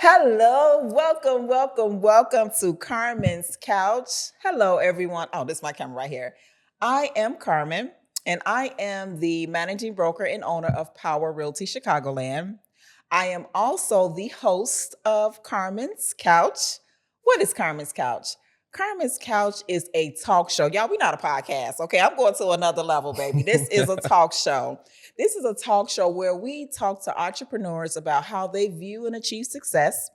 Hello, welcome to Carmen's Couch. Hello, everyone. Oh, this is my camera right here. I am Carmen, and I am the managing broker and owner of Power Realty Chicagoland. I am also the host of Carmen's Couch. What is Carmen's Couch? Carmen's Couch is a talk show. Y'all, we're not a podcast, okay? I'm going to another level, baby. This is a talk show. This is a talk show where we talk to entrepreneurs about how they view and achieve success,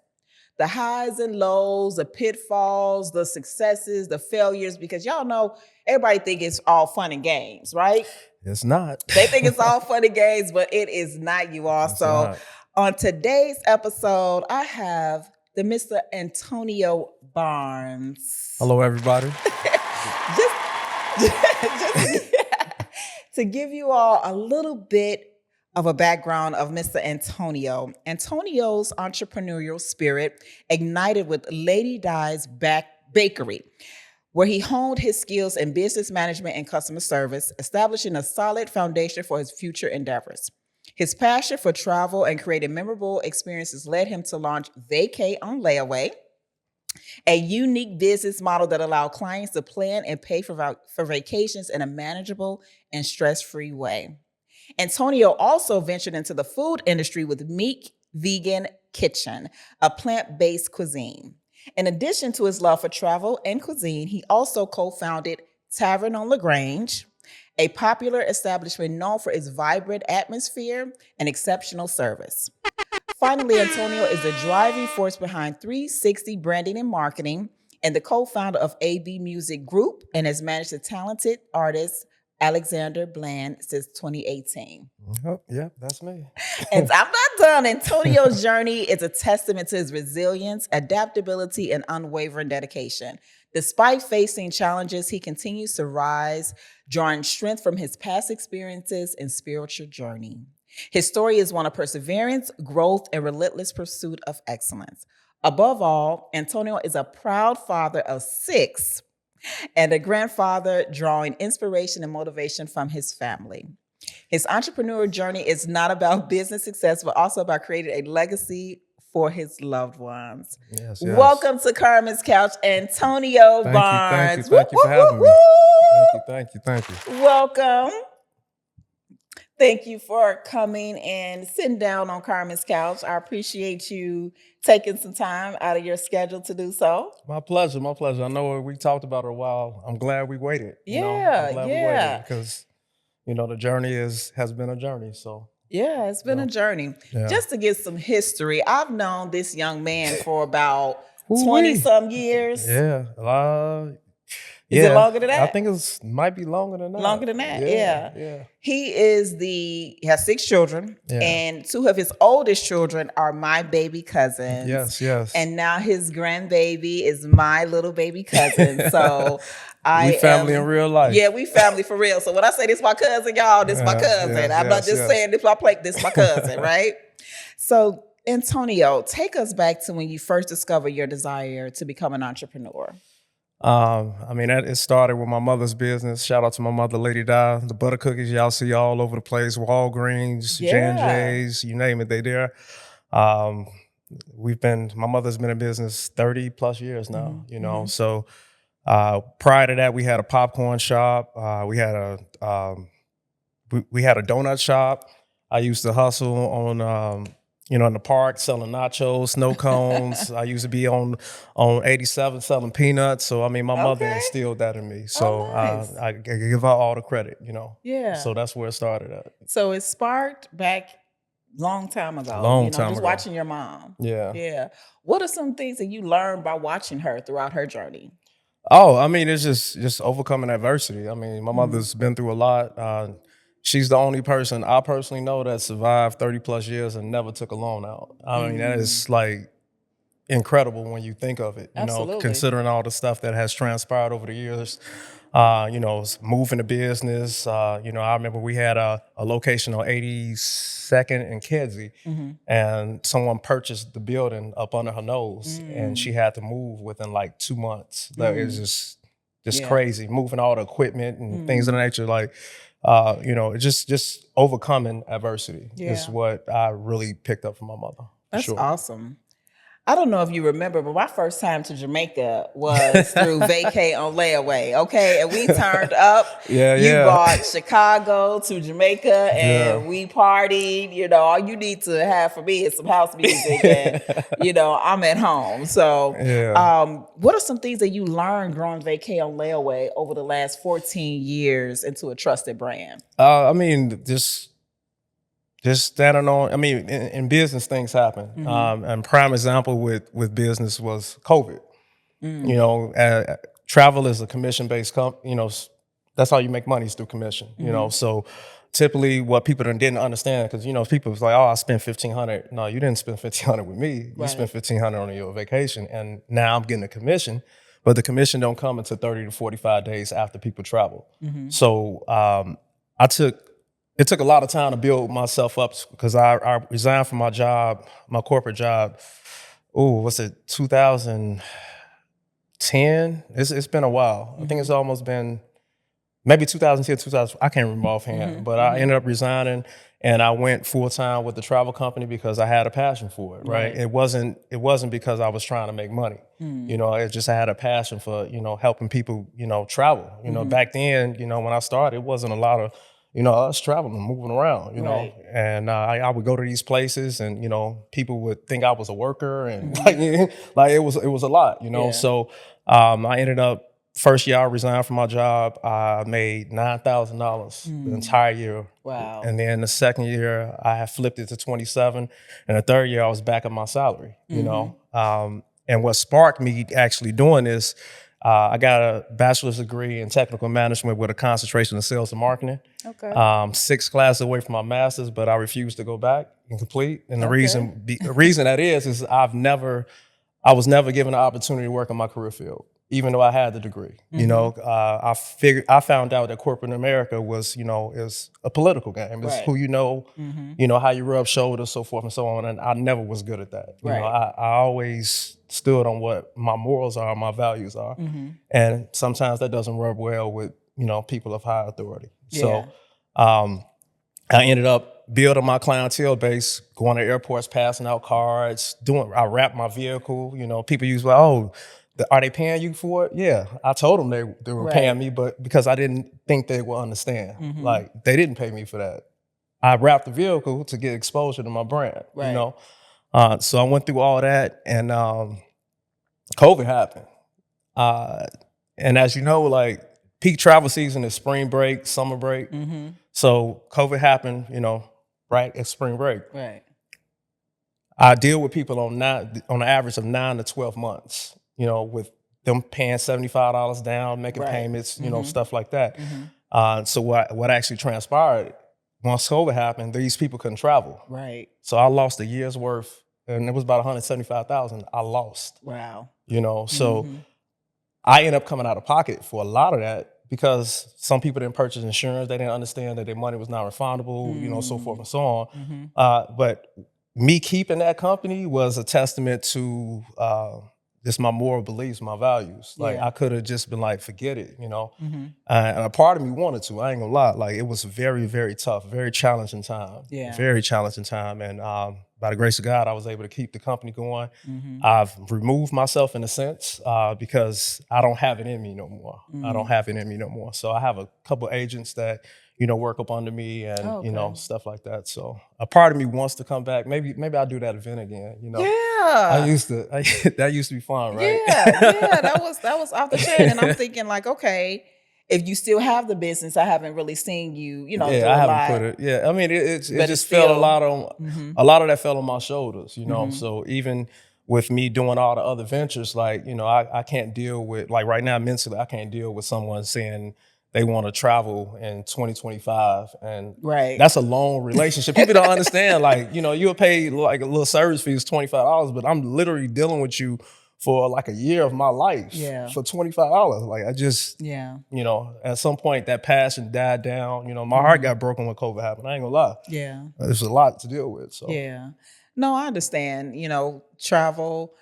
the highs and lows, the pitfalls, the successes, the failures, because y'all know everybody think it's all fun and games, right? It's not. They think it's all fun and games, but it is not, you all. It's So not. on today's episode, I have the Mr. Antonio Barnes. Hello, everybody. just to give you all a little bit of a background of Mr. Antonio. Antonio's entrepreneurial spirit ignited with Lady Di's Bakery, where he honed his skills in business management and customer service, establishing a solid foundation for his future endeavors. His passion for travel and creating memorable experiences led him to launch Vacay on Layaway, a unique business model that allowed clients to plan and pay for vacations in a manageable and stress-free way. Antonio also ventured into the food industry with Meek Vegan Kitchen, a plant-based cuisine. In addition to his love for travel and cuisine, he also co-founded Tavern On Lagrange, a popular establishment known for its vibrant atmosphere and exceptional service. Finally, Antonio is the driving force behind 360 Branding and Marketing and the co-founder of AB Music Group and has managed the talented artist Alexander Bland since 2018. Oh, yeah, that's me. And I'm not done. Antonio's journey is a testament to his resilience, adaptability, and unwavering dedication. Despite facing challenges, he continues to rise, drawing strength from his past experiences and spiritual journey. His story is one of perseverance, growth, and relentless pursuit of excellence. Above all, Antonio is a proud father of 6 and a grandfather, drawing inspiration and motivation from his family. His entrepreneurial journey is not about business success, but also about creating a legacy for his loved ones. Yes. Welcome to Carmen's Couch, Antonio Barnes. Thank you for having me. Thank you. Welcome. Thank you for coming and sitting down on Carmen's Couch. I appreciate you taking some time out of your schedule to do so. My pleasure. I know we talked about it a while. I'm glad we waited. Yeah, I'm glad we waited because, the journey has been a journey. So yeah, it's been a journey. Yeah. Just to get some history, I've known this young man for about 20-some years. Yeah. Is it longer than that? I think it might be longer than that. Longer than that, yeah. Yeah. He has 6 children, and 2 of his oldest children are my baby cousins. Yes. And now his grandbaby is my little baby cousin. So we family in real life. Yeah, we family for real. So when I say this my cousin, y'all, this my cousin. I'm not just saying this my plate, this my cousin, right? So Antonio, take us back to when you first discovered your desire to become an entrepreneur. It started with my mother's business. Shout out to my mother, Lady Di. The butter cookies y'all see all over the place. Walgreens, J&J's, you name it, they there. My mother's been in business 30 plus years now, So prior to that, we had a popcorn shop. We had a donut shop. I used to hustle on in the park selling nachos, snow cones. I used to be on 87 selling peanuts. So, my mother instilled that in me. So nice. I give her all the credit, Yeah. So that's where it started at. So it sparked back long time ago. Just watching your mom. Yeah. Yeah. What are some things that you learned by watching her throughout her journey? Oh, it's just overcoming adversity. My mother's been through a lot. She's the only person I personally know that survived 30 plus years and never took a loan out. That is like incredible when you think of it, considering all the stuff that has transpired over the years. Moving the business. I remember we had a location on 82nd and Kedzie, and someone purchased the building up under her nose, and she had to move within like 2 months. That is just crazy, moving all the equipment and things of the nature. Just overcoming adversity is what I really picked up from my mother. That's awesome. I don't know if you remember, but my first time to Jamaica was through Vacay on Layaway. Okay. And we turned up. Yeah, You yeah, brought Chicago to Jamaica yeah. and we partied. You know, all you need to have for me is some house music and, you know, I'm at home. So, Yeah. what are some things that you learned growing Vacay on Layaway over the last 14 years into a trusted brand? I mean, just standing on. I mean, in business, things happen. And prime example with business was COVID. You know, travel is a commission based You know, that's how you make money is through commission. You know, so typically what people didn't understand because you know people was like, oh, I spent $1,500. No, you didn't spend $1,500 with me. You spent $1,500 on your vacation, and now I'm getting a commission. But the commission don't come until 30 to 45 days after people travel. So I took it took a lot of time to build myself up because I resigned from my job, my corporate job. Oh, what's it? 2010. It's been a while. I think it's almost been maybe 2010, 2000. I can't remember offhand, but I ended up resigning and I went full time with the travel company because I had a passion for it. Right. It wasn't because I was trying to make money. You know, it just I had a passion for helping people travel. You know, back then when I started, it wasn't a lot of us traveling, moving around, and I would go to these places and, people would think I was a worker and like it was a lot, So I ended up, first year I resigned from my job, I made $9,000 the entire year. Wow. And then the second year I had flipped it to 27. And the third year I was back at my salary, and what sparked me actually doing this, I got a bachelor's degree in technical management with a concentration in sales and marketing. Okay. 6 classes away from my master's, but I refused to go back and complete. And the reason that is I was never given the opportunity to work in my career field, even though I had the degree. I found out that corporate America was, is a political game. It's who you know, how you rub shoulders, so forth and so on. And I never was good at that. I always stood on what my morals are, my values are. And sometimes that doesn't rub well with, people of high authority. So I ended up building my clientele base, going to airports, passing out cards, I wrapped my vehicle. People use, are they paying you for it? Yeah. I told them they were paying me, but because I didn't think they would understand. Like, they didn't pay me for that. I wrapped the vehicle to get exposure to my brand, So I went through all that, and COVID happened. And as you know, like, peak travel season is spring break, summer break. So COVID happened, right at spring break. Right. I deal with people on an average of 9 to 12 months, with them paying $75 down, making payments, stuff like that. So what actually transpired, once COVID happened, these people couldn't travel. Right. So I lost a year's worth, and it was about $175,000 I lost. Wow. So I ended up coming out of pocket for a lot of that because some people didn't purchase insurance. They didn't understand that their money was not refundable, so forth and so on. But me keeping that company was a testament to just my moral beliefs, my values. Like, I could have just been like, forget it, and a part of me wanted to. I ain't gonna lie. Like, it was very, very tough, very challenging time. Very challenging time. And by the grace of God, I was able to keep the company going. I've removed myself in a sense because I don't have it in me no more. I don't have it in me no more. So I have a couple agents that work up under me and, stuff like that. So a part of me wants to come back. Maybe I'll do that event again, that used to be fun, right? Yeah, that was off the chain. And I'm thinking like, okay, if you still have the business, I haven't really seen you, do I a haven't lot. put it. Yeah, I mean, it But just it's fell still- a lot of that fell on my shoulders, So even with me doing all the other ventures, like, I can't deal with, like, right now mentally, I can't deal with someone saying they want to travel in 2025, and that's a long relationship. People don't understand, like, you'll pay like a little service fee is $25, but I'm literally dealing with you for like a year of my life for $25. Like, I just, at some point that passion died down. My heart got broken when COVID happened. I ain't gonna lie. Yeah. There's a lot to deal with. So Yeah. No, I understand. Travel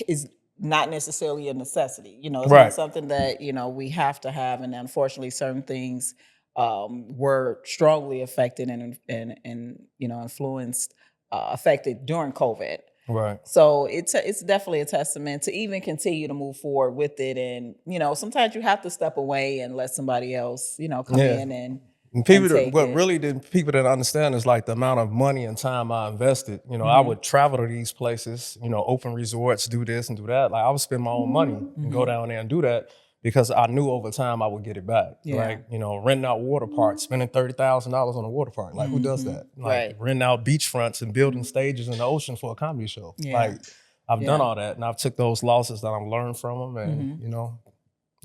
is not necessarily a necessity. It's not something that, we have to have. And unfortunately, certain things were strongly affected and influenced, affected during COVID. Right. So it's definitely a testament to even continue to move forward with it. And, sometimes you have to step away and let somebody else, come Yeah. in and People that, take what it. really did people didn't understand is like the amount of money and time I invested. I Mm-hmm. would travel to these places, open resorts, do this and do that. Like I would spend my own money and go down there and do that because I knew over time I would get it back. Yeah. Like, renting out water parks, spending $30,000 on a water park. Like who does that? Like Right. renting out beachfronts and building stages in the ocean for a comedy show. Yeah. Like I've done Yeah. all that and I've took those losses that I've learned from them and,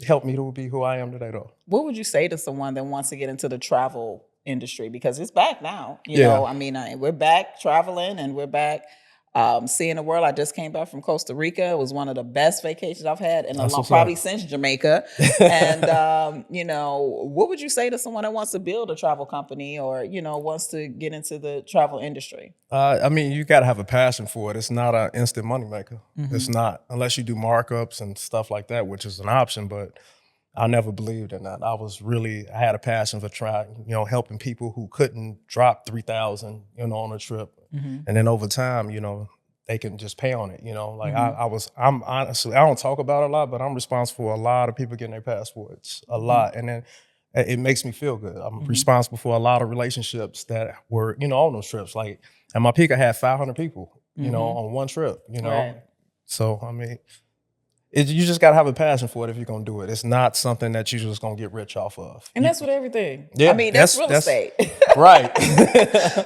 helped me to be who I am today though. What would you say to someone that wants to get into the travel industry? Because it's back now. Yeah. I mean, we're back traveling and we're back seeing the world. I just came back from Costa Rica. It was one of the best vacations I've had in a long, probably since Jamaica. And, what would you say to someone that wants to build a travel company or, wants to get into the travel industry? I mean, you got to have a passion for it. It's not an instant moneymaker. It's not, unless you do markups and stuff like that, which is an option. But I never believed in that. I had a passion for trying, helping people who couldn't drop 3,000, on a trip, and then over time, they can just pay on it. Like I'm honestly, I don't talk about it a lot, but I'm responsible for a lot of people getting their passports, a lot, and then it makes me feel good. I'm responsible for a lot of relationships that were, on those trips. Like at my peak, I had 500 people, on one trip, Right. So, I mean, you just got to have a passion for it if you're going to do it. It's not something that you're just going to get rich off of. And that's with everything. Yeah, I mean, that's real estate. Right.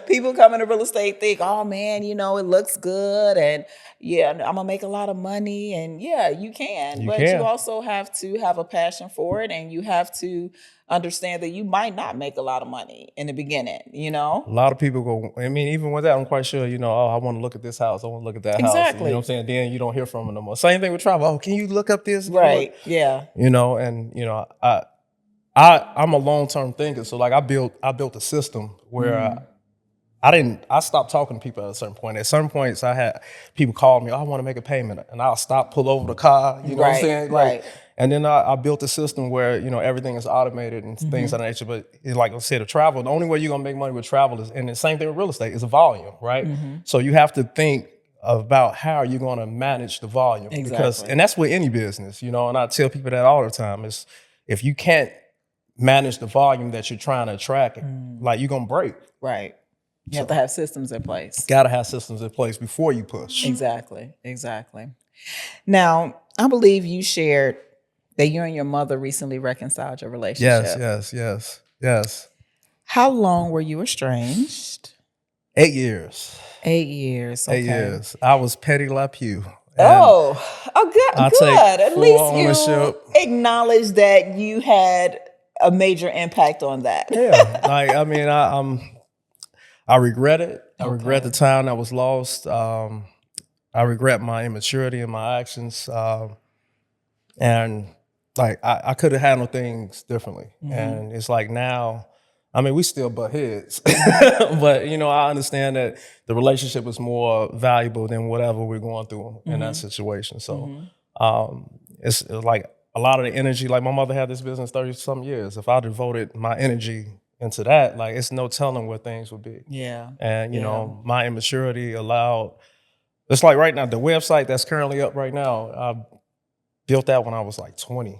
People come into real estate think, oh man, it looks good and yeah, I'm gonna make a lot of money. And yeah, you can. You also have to have a passion for it and you have to understand that you might not make a lot of money in the beginning, A lot of people go, I mean, even with that, I'm quite sure, oh, I want to look at this house. I want to look at that house. Exactly. You know what I'm saying? Then you don't hear from them no more. Same thing with travel. Oh, can you look up this? Right. Yeah. I'm a long-term thinker. So like I built a system where I stopped talking to people at a certain point. At certain points I had people call me, oh, I want to make a payment. And I'll stop, pull over the car, you know what I'm saying? Right. And then I built a system where, everything is automated and things of that nature. But like I said, the travel, the only way you're going to make money with travel is, and the same thing with real estate, is a volume, right? So you have to think about how you're going to manage the volume. Exactly. And that's with any business, and I tell people that all the time, is if you can't manage the volume that you're trying to attract, like you're going to break. Right. You have to have systems in place. Got to have systems in place before you push. Exactly. Now, I believe you shared that you and your mother recently reconciled your relationship. Yes. How long were you estranged? 8 years. 8 years. Okay. 8 years. I was Petty LaPew. Good. At least you acknowledge that you had a major impact on that. Yeah. Like, I mean, I regret it. I regret the time that was lost. I regret my immaturity and my actions. And like, I could have handled things differently. And it's like now, I mean, we still butt heads, but I understand that the relationship is more valuable than whatever we're going through in that situation. So it's like a lot of the energy, like my mother had this business 30-some years. If I devoted my energy into that, like it's no telling where things would be. Yeah. And my immaturity allowed, it's like right now, the website that's currently up right now, I built that when I was like 20,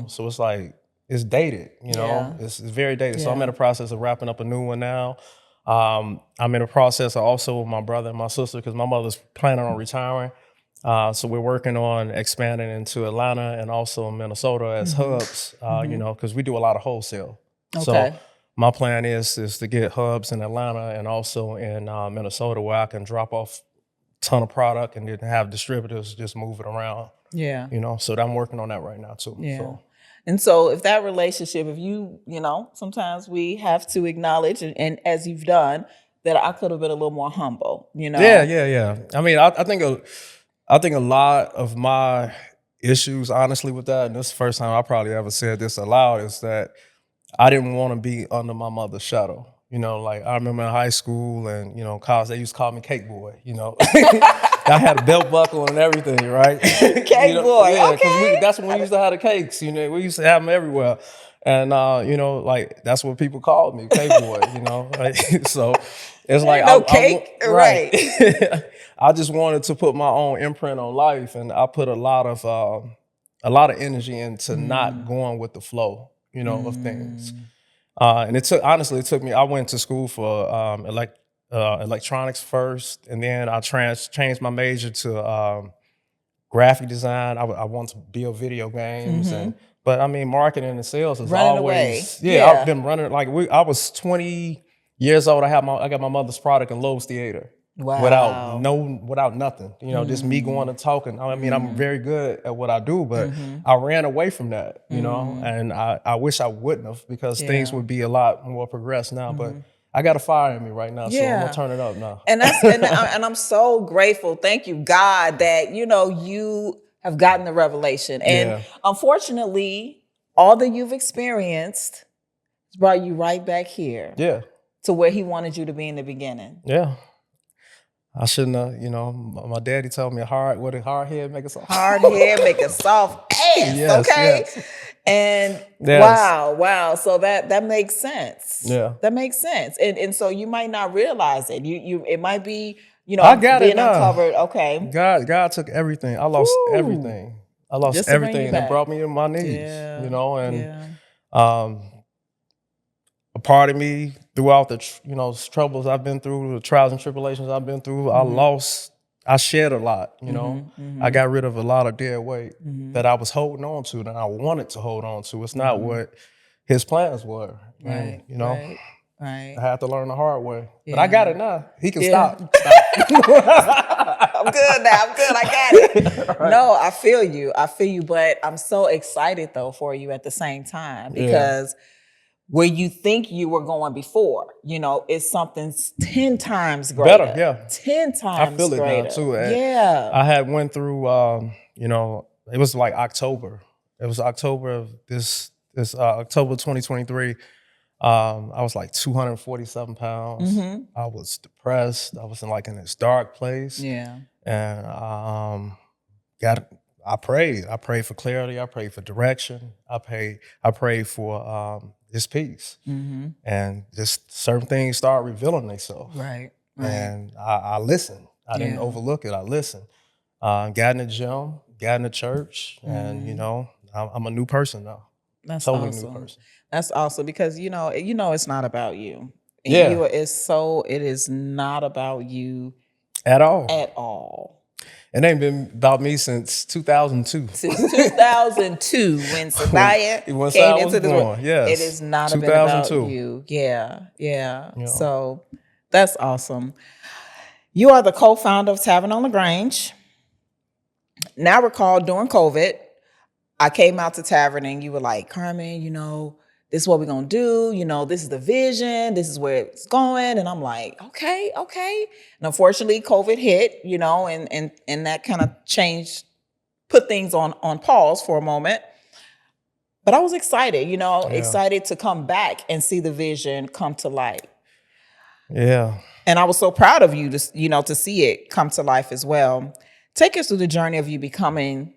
so it's like, it's dated, it's very dated. So I'm in the process of wrapping up a new one now. I'm in the process of also with my brother and my sister, because my mother's planning on retiring. So we're working on expanding into Atlanta and also Minnesota as hubs, because we do a lot of wholesale. Okay. So my plan is to get hubs in Atlanta and also in Minnesota where I can drop off a ton of product and then have distributors just move it around. Yeah. So I'm working on that right now too. Yeah. So. And so if that relationship, if you, sometimes we have to acknowledge, and as you've done, that I could have been a little more humble, Yeah. I mean, I think a lot of my issues, honestly, with that, and this is the first time I probably ever said this aloud, is that I didn't want to be under my mother's shadow. Like I remember in high school and, college, they used to call me Cake Boy, I had a belt buckle and everything, right? Cake Boy, yeah, okay. That's when we used to have the cakes, we used to have them everywhere. And you know, like that's what people called me, cake boy. You know, like, so it's like No cake, right. right? I just wanted to put my own imprint on life, and I put a lot of energy into not going with the flow, you know, of things. And it took me. I went to school for electronics first, and then I changed my major to graphic design. I wanted to build video games, but I mean, marketing and sales is Running away. always I've Yeah. been running I was 20 years old. I got my mother's product in Lowe's Theater. Wow. Without nothing, you know, just me going and talking. I mean, I'm very good at what I do, but I ran away from that, you know, and I wish I wouldn't have, because things Yeah. would be a lot more progressed now. But I got a fire in me right now, so I'm gonna turn it up now. And and I'm so grateful. Thank you, God, that you have gotten the revelation. And Yeah. unfortunately, all that you've experienced has brought you right back here Yeah, to where He wanted you to be in the beginning. yeah. I shouldn't have, you know, my daddy told me what a hard head make a soft. Hard head make a soft ass. Yes, Okay. yes. And Yes. wow. So that makes sense. Yeah. That makes sense. And so you might not realize it. It might be, I got it being now. uncovered. Okay. God took everything. I lost Woo. everything. I lost Just to bring you everything, and it back. brought me to my knees. Yeah. You know, and Yeah. a part of me throughout the troubles I've been through, the trials and tribulations I've been through, I shed a lot. You know, I got rid of a lot of dead weight that I was holding on to, that I wanted to hold on to. It's not what His plans were. Right. And, you know, Right. I had to learn the hard way. But Yeah. I got it now. He can stop. I'm good now. I'm good. I got it. Right. No, I feel you. But I'm so excited though for you at the same time, because where you think you were going before, it's something 10 times greater. Better, yeah. 10 times I feel it greater. now too. Yeah. I had went through, it was like October. It was October of this October 2023. I was like 247 pounds. I was depressed. I was in this dark place. Yeah. And I prayed. I prayed for clarity. I prayed for direction. I prayed for His peace. And just certain things start revealing themselves. Right. And I listened. I didn't overlook it. I listened. Got in the gym, got in the church, and I'm a new person now. That's totally awesome. New person. That's awesome, because it's not about you. Yeah. It is not about you at all. At all. It ain't been about me since 2002. Since 2002, when Sabaya came into this world. Yes. It is not about you. Yeah. So that's awesome. You are the co-founder of Tavern On Lagrange. Now recall during COVID, I came out to Tavern and you were like, Karmen, this is what we're going to do. This is the vision. This is where it's going. And I'm like, okay. And unfortunately, COVID hit, and that kind of put things on pause for a moment. But I was excited, excited to come back and see the vision come to light. Yeah. And I was so proud of you to see it come to life as well. Take us through the journey of you becoming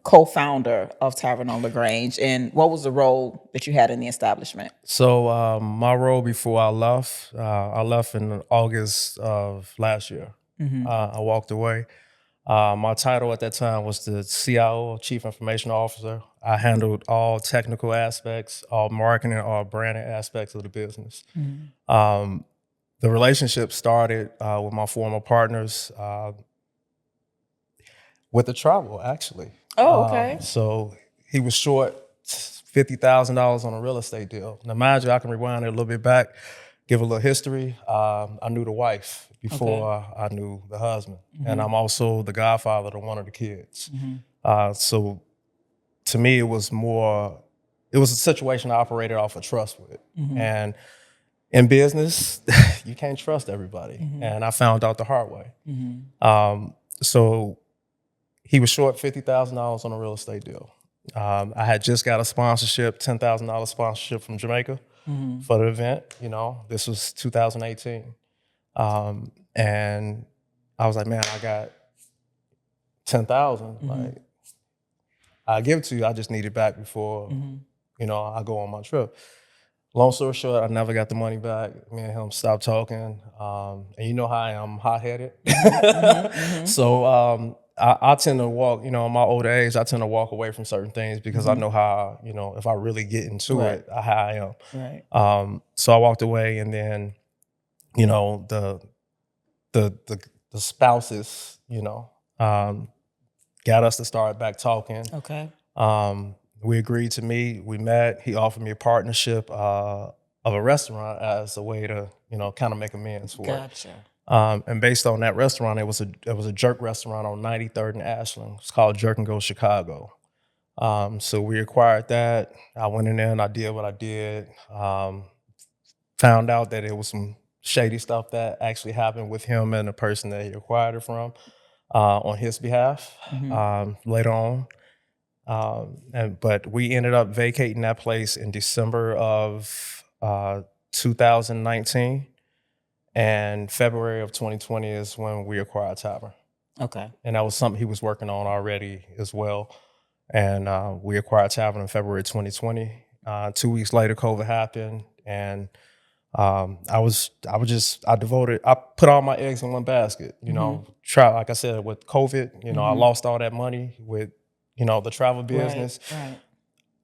co-founder of Tavern On Lagrange, and what was the role that you had in the establishment? So my role before I left in August of last year. I walked away. My title at that time was the CIO, Chief Information Officer. I handled all technical aspects, all marketing, all branding aspects of the business. The relationship started with my former partners with the travel, actually. Oh, okay. So he was short $50,000 on a real estate deal. Now, mind you, I can rewind it a little bit back, give a little history. I knew the wife before I knew the husband. And I'm also the godfather to one of the kids. So to me, it was a situation I operated off of trust with. And in business, you can't trust everybody. And I found out the hard way. So he was short $50,000 on a real estate deal. I had just got a sponsorship, $10,000 sponsorship from Jamaica for the event. This was 2018. And I was like, man, I got 10,000. Like, I'll give it to you. I just need it back before I go on my trip. Long story short, I never got the money back. Me and him stopped talking. And you know how I am, hot-headed. So I tend to walk, in my older age, I tend to walk away from certain things because I know how, if I really get into it, how I am. Right. So I walked away, and then, the spouses, got us to start back talking. Okay. We agreed to meet. We met. He offered me a partnership of a restaurant as a way to, kind of make amends for it. Gotcha. And based on that restaurant, it was a jerk restaurant on 93rd and Ashland. It's called Jerk and Go Chicago. So we acquired that. I went in there and I did what I did. Found out that it was some shady stuff that actually happened with him and the person that he acquired it from on his behalf later on. But we ended up vacating that place in December of 2019, and February of 2020 is when we acquired Tavern. Okay. And that was something he was working on already as well. And we acquired Tavern in February 2020. 2 weeks later, COVID happened, and I put all my eggs in one basket. Like I said, with COVID, I lost all that money with the travel business. Right.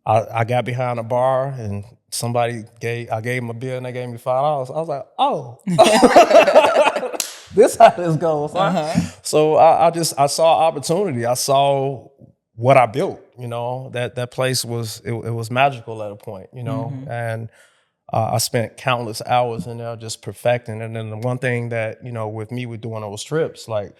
I got behind a bar and I gave them a bill and they gave me $5. I was like, oh, this how this goes. Huh? So I saw opportunity. I saw what I built. That place was it was magical at a point. And I spent countless hours in there just perfecting. And then the one thing that with me with doing those trips, like,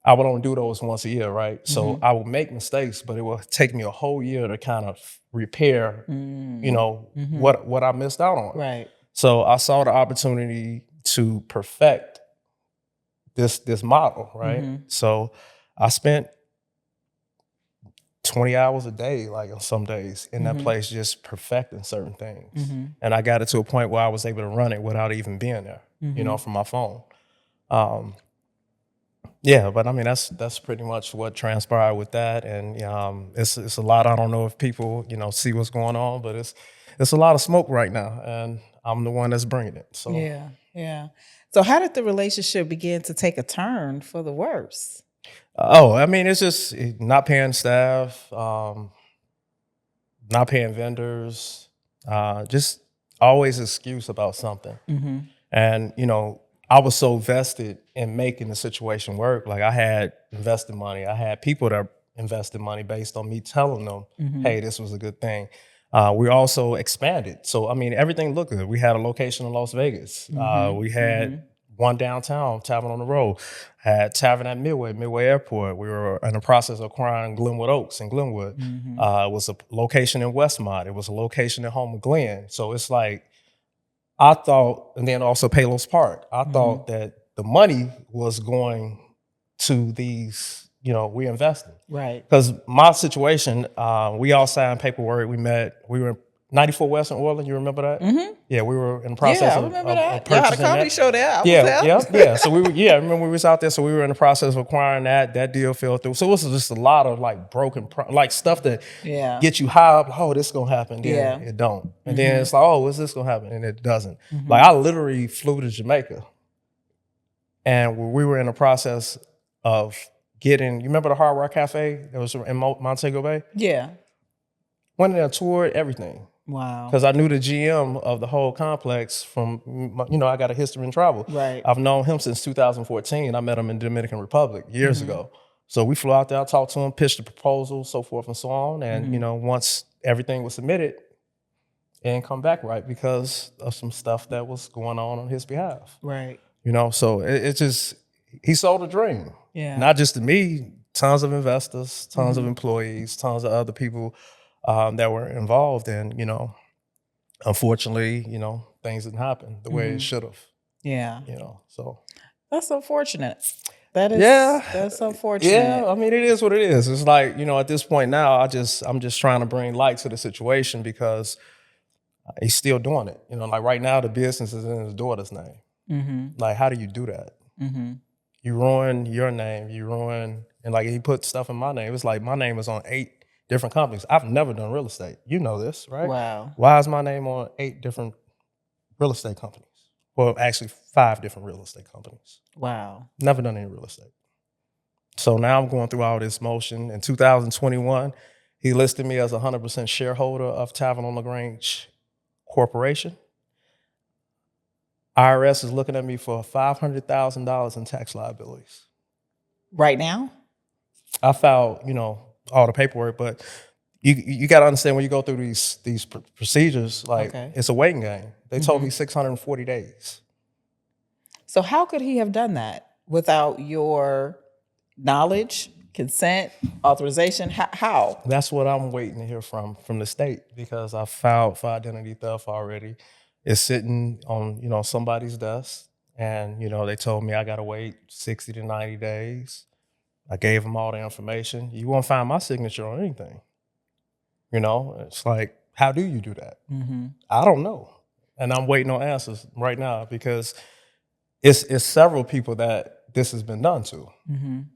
I would only do those once a year, right? So I would make mistakes, but it would take me a whole year to kind of repair, what I missed out on. Right. So I saw the opportunity to perfect this model, right? So I spent 20 hours a day, like on some days, in that place, just perfecting certain things. And I got it to a point where I was able to run it without even being there, from my phone. Yeah, but I mean that's pretty much what transpired with that, and it's a lot. I don't know if people see what's going on, but it's a lot of smoke right now, and I'm the one that's bringing it. So yeah. So how did the relationship begin to take a turn for the worse? I mean, it's just not paying staff, not paying vendors, just always excuse about something, and I was so vested in making the situation work. Like, I had invested money. I had people that invested money based on me telling them, hey, this was a good thing. We also expanded. So, I mean, everything looked good. We had a location in Las Vegas. We had one downtown, Tavern on the Road. Had Tavern at Midway Airport. We were in the process of acquiring Glenwood Oaks in Glenwood. It was a location in Westmont. It was a location at Home of Glen. So it's like, I thought, and then also Palos Park, I thought that the money was going to these, we invested. Right. Because my situation, we all signed paperwork. We were in 94 Western Orland, you remember that? Yeah, we were in the process I remember that. purchasing Y'all had a comedy show there. I was there. Yeah. So I remember we was out there, so we were in the process of acquiring that. That deal fell through. So it was just a lot of like broken, like stuff that get you high up. Oh, this gonna happen. Then it don't. And then it's like, oh, is this gonna happen? And it doesn't. Like, I literally flew to Jamaica, and we were in the process of getting, you remember the Hard Rock Cafe that was in Montego Bay? Yeah. Went in there, toured everything. Wow. Because I knew the GM of the whole complex from, I got a history in travel. Right. I've known him since 2014. I met him in the Dominican Republic years ago. So we flew out there, I talked to him, pitched the proposal, so forth and so on. And, once everything was submitted, it didn't come back right because of some stuff that was going on his behalf. Right. So it just, he sold a dream. Yeah. Not just to me, tons of investors, tons of employees, tons of other people that were involved, and unfortunately, things didn't happen the way it should have. Yeah. So that's unfortunate. That's unfortunate. Yeah, I mean, it is what it is. It's like, at this point now, I'm just trying to bring light to the situation because he's still doing it. Like right now, the business is in his daughter's name. Like, how do you do that? You ruin your name. And like, he put stuff in my name. It's like my name is on 8 different companies. I've never done real estate. You know this, right? Wow. Why is my name on 8 different real estate companies? Well, actually 5 different real estate companies. Wow. Never done any real estate. So now I'm going through all this motion. In 2021, he listed me as a 100% shareholder of Tavern On Lagrange Corporation. IRS is looking at me for $500,000 in tax liabilities. Right now? I filed, all the paperwork, but you got to understand when you go through these procedures, like it's a waiting game. They told me 640 days. So how could he have done that without your knowledge, consent, authorization? How? That's what I'm waiting to hear from the state, because I filed for identity theft already. It's sitting on, somebody's desk, and, they told me I got to wait 60 to 90 days. I gave them all the information. You won't find my signature on anything. It's like, how do you do that? I don't know. And I'm waiting on answers right now, because it's several people that this has been done to.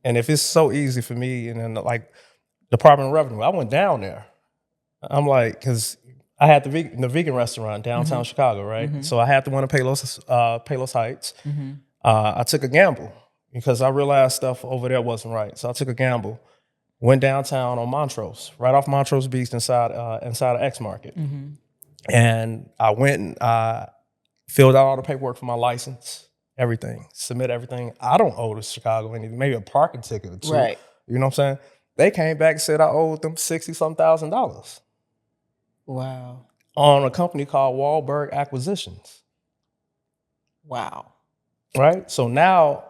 And if it's so easy for me, and then like Department of Revenue, I went down there. I'm like, because I had the vegan restaurant downtown Chicago, right? So I had the one in Palos Heights. I took a gamble because I realized stuff over there wasn't right. So I took a gamble, went downtown on Montrose, right off Montrose Beach inside of X Market. And I went and I filled out all the paperwork for my license, everything, submit everything. I don't owe the Chicago anything, maybe a parking ticket or two. Right. You know what I'm saying? They came back and said I owed them $60-some thousand Wow. on a company called Wahlberg Acquisitions. Wow. Right? So now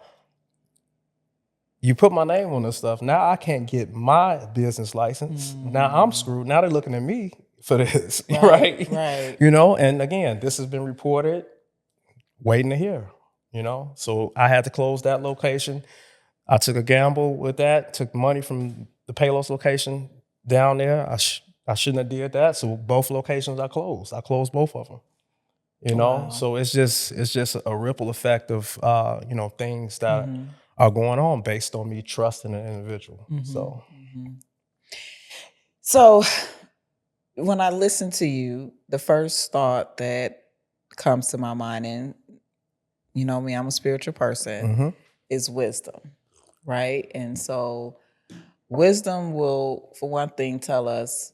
you put my name on this stuff. Now I can't get my business license. Now I'm screwed. Now they're looking at me for this, right? Right. And again, this has been reported, waiting to hear, So I had to close that location. I took a gamble with that, took money from the Palos location down there. I shouldn't have did that. So both locations I closed. I closed both of them. Wow. So it's just a ripple effect of things that are going on based on me trusting an individual. So when I listen to you, the first thought that comes to my mind, and you know me, I'm a spiritual person, is wisdom, right? And so wisdom will, for one thing, tell us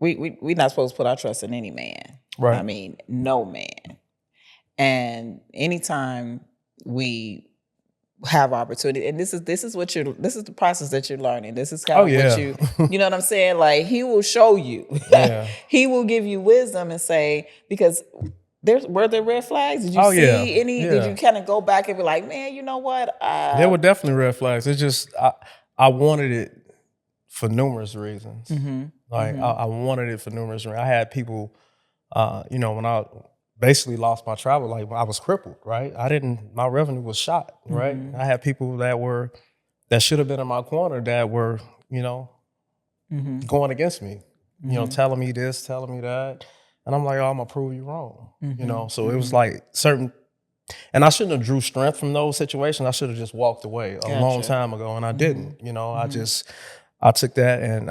we're not supposed to put our trust in any man. Right. I mean, no man. And anytime we have opportunity, and this is the process that you're learning. This is kind of what you know what I'm saying? Like, he will show you. He will give you wisdom and say, because were there red flags? Did you see any? Yeah. Did you kind of go back and be like, man, you know what? There were definitely red flags. It's just I wanted it for numerous reasons. I wanted it for numerous reasons. I had people, when I basically lost my travel, like I was crippled, right? My revenue was shot, right? I had people that should have been in my corner that were, going against me, telling me this, telling me that. And I'm like, oh, I'm gonna prove you wrong, So it was like certain, and I shouldn't have drew strength from those situations. I should have just walked away a long time ago, and I didn't, I took that and,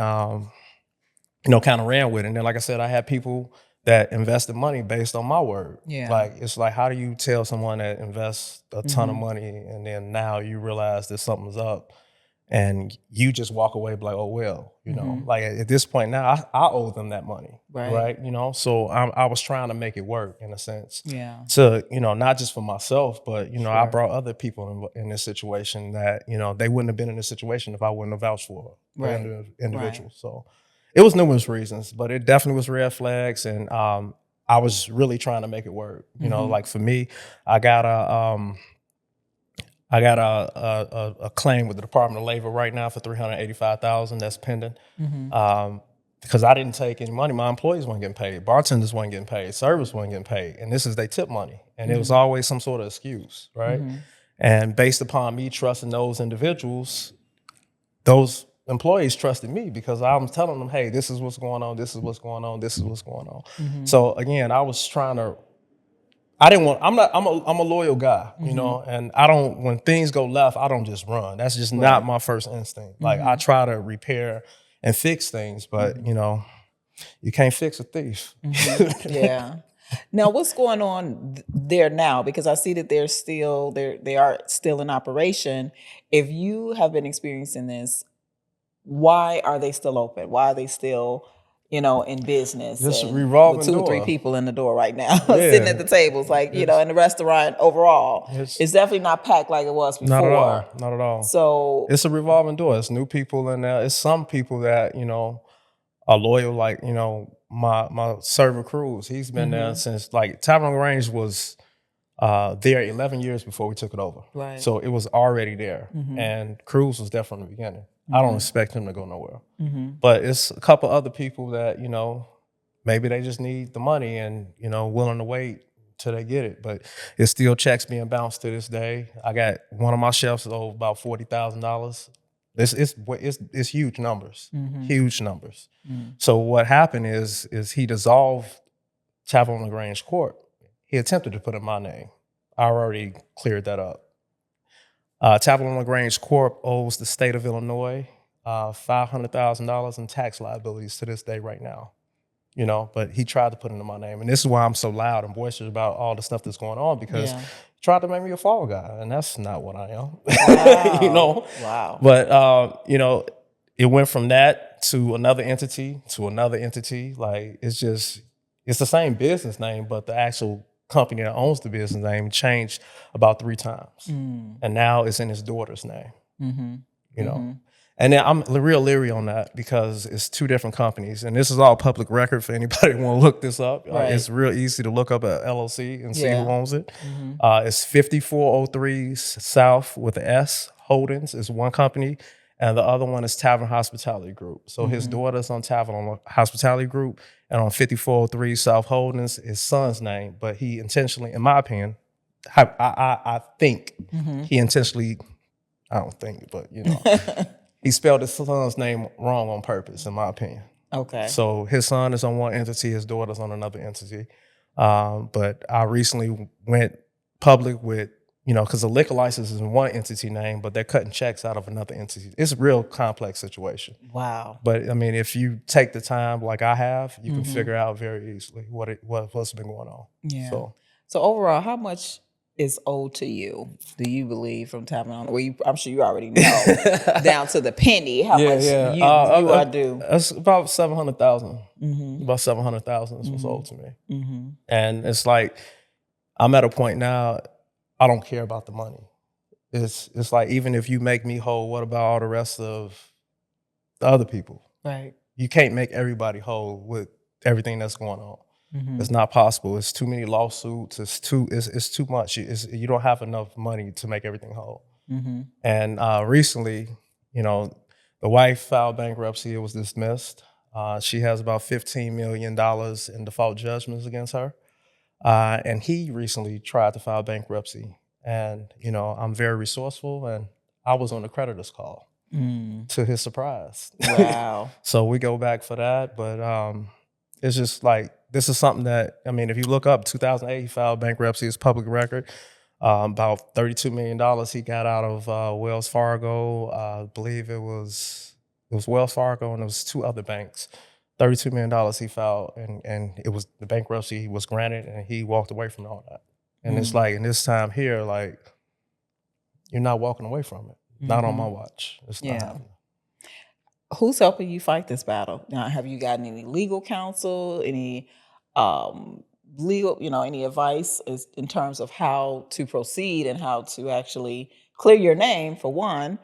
kind of ran with it. And then, like I said, I had people that invested money based on my word. Like, it's like, how do you tell someone that invests a ton of money and then now you realize that something's up and you just walk away like, oh, well, like at this point now, I owe them that money, right? So I was trying to make it work in a sense. To, not just for myself, but, I brought other people in this situation that, they wouldn't have been in this situation if I wouldn't have vouched for individual. So it was numerous reasons, but it definitely was red flags. And I was really trying to make it work. Like for me, I got a claim with the Department of Labor right now for $385,000 that's pending. Because I didn't take any money. My employees weren't getting paid. Bartenders weren't getting paid. Servers weren't getting paid. And this is they tip money. And it was always some sort of excuse, right? And based upon me trusting those individuals, those employees trusted me because I was telling them, hey, this is what's going on, this is what's going on, this is what's going on. So again, I was trying to, I'm a loyal guy, and when things go left, I don't just run. That's just not my first instinct. Like I try to repair and fix things. But you know, you can't fix a thief. Yeah. Now, what's going on there now? Because I see that they are still in operation. If you have been experiencing this, why are they still open? Why are they still, in business Just a and with revolving 2 or 3 door. people in the door right now, sitting at Yeah, the tables, like, it's, in the restaurant overall? it's It's definitely not packed like it was not at before. all, not at all. So, It's a revolving door. It's new people in there. It's some people that you know are loyal, like you know my server Cruz. He's been there since like Tavern On Lagrange was there 11 years before we took it over. right. So it was already there. And Cruz was there from the beginning. I don't expect him to go nowhere. But it's a couple other people that, you know, maybe they just need the money and, you know, willing to wait till they get it. But it's still checks being bounced to this day. I got one of my chefs is over about $40,000. It's huge numbers, huge numbers. So what happened is he dissolved Tavern On Lagrange Court. He attempted to put in my name. I already cleared that up. Tavern On Lagrange Corp owes the state of Illinois $500,000 in tax liabilities to this day right now. You know, but he tried to put it in my name. And this is why I'm so loud and boisterous about all the stuff that's going on, because he tried to make me a fall guy, and that's not what I am. Wow. You know? Wow. But, you know, it went from that to another entity to another entity. Like, it's the same business name, but the actual company that owns the business name changed about 3 times. And now it's in his daughter's name, you know? And then I'm real leery on that because it's 2 different companies. And this is all public record for anybody who want to look this up. Right. It's real easy to look up at LLC and see who owns it. It's 5403 South with the S Holdings is one company. And the other one is Tavern Hospitality Group. So his daughter's on Tavern Hospitality Group, and on 5403 South Holdings, his son's name. But he intentionally, in my opinion, I think he intentionally, I don't think, but you know, he spelled his son's name wrong on purpose, in my opinion. Okay. So his son is on one entity, his daughter's on another entity. But I recently went public with, you know, because the liquor license is in one entity name, but they're cutting checks out of another entity. It's a real complex situation. Wow. But I mean, if you take the time like I have, you can figure out very easily what's been going on. Yeah. So overall, how much is owed to you, do you believe, from Tavern On? Well, I'm sure you already know, down to the penny, how much you are due. It's about 700,000. About 700,000 is what's owed to me. And it's like, I'm at a point now, I don't care about the money. It's like, even if you make me whole, what about all the rest of the other people? Right. You can't make everybody whole with everything that's going on. It's not possible. It's too many lawsuits. It's too much. You don't have enough money to make everything whole. And recently, you know, the wife filed bankruptcy. It was dismissed. She has about $15 million in default judgments against her. And he recently tried to file bankruptcy. And, you know, I'm very resourceful, and I was on the creditor's call to his surprise. Wow. So we go back for that. But it's just like, this is something that, I mean, if you look up 2008, he filed bankruptcy, it's public record. About $32 million he got out of Wells Fargo. I believe it was Wells Fargo, and it was 2 other banks. $32 million he filed, and it was the bankruptcy was granted, and he walked away from all that. And it's like, in this time here, like, you're not walking away from it. Not on my watch. It's not happening. Who's helping you fight this battle? Now, have you gotten any legal counsel, any legal, any advice in terms of how to proceed and how to actually clear your name, for one,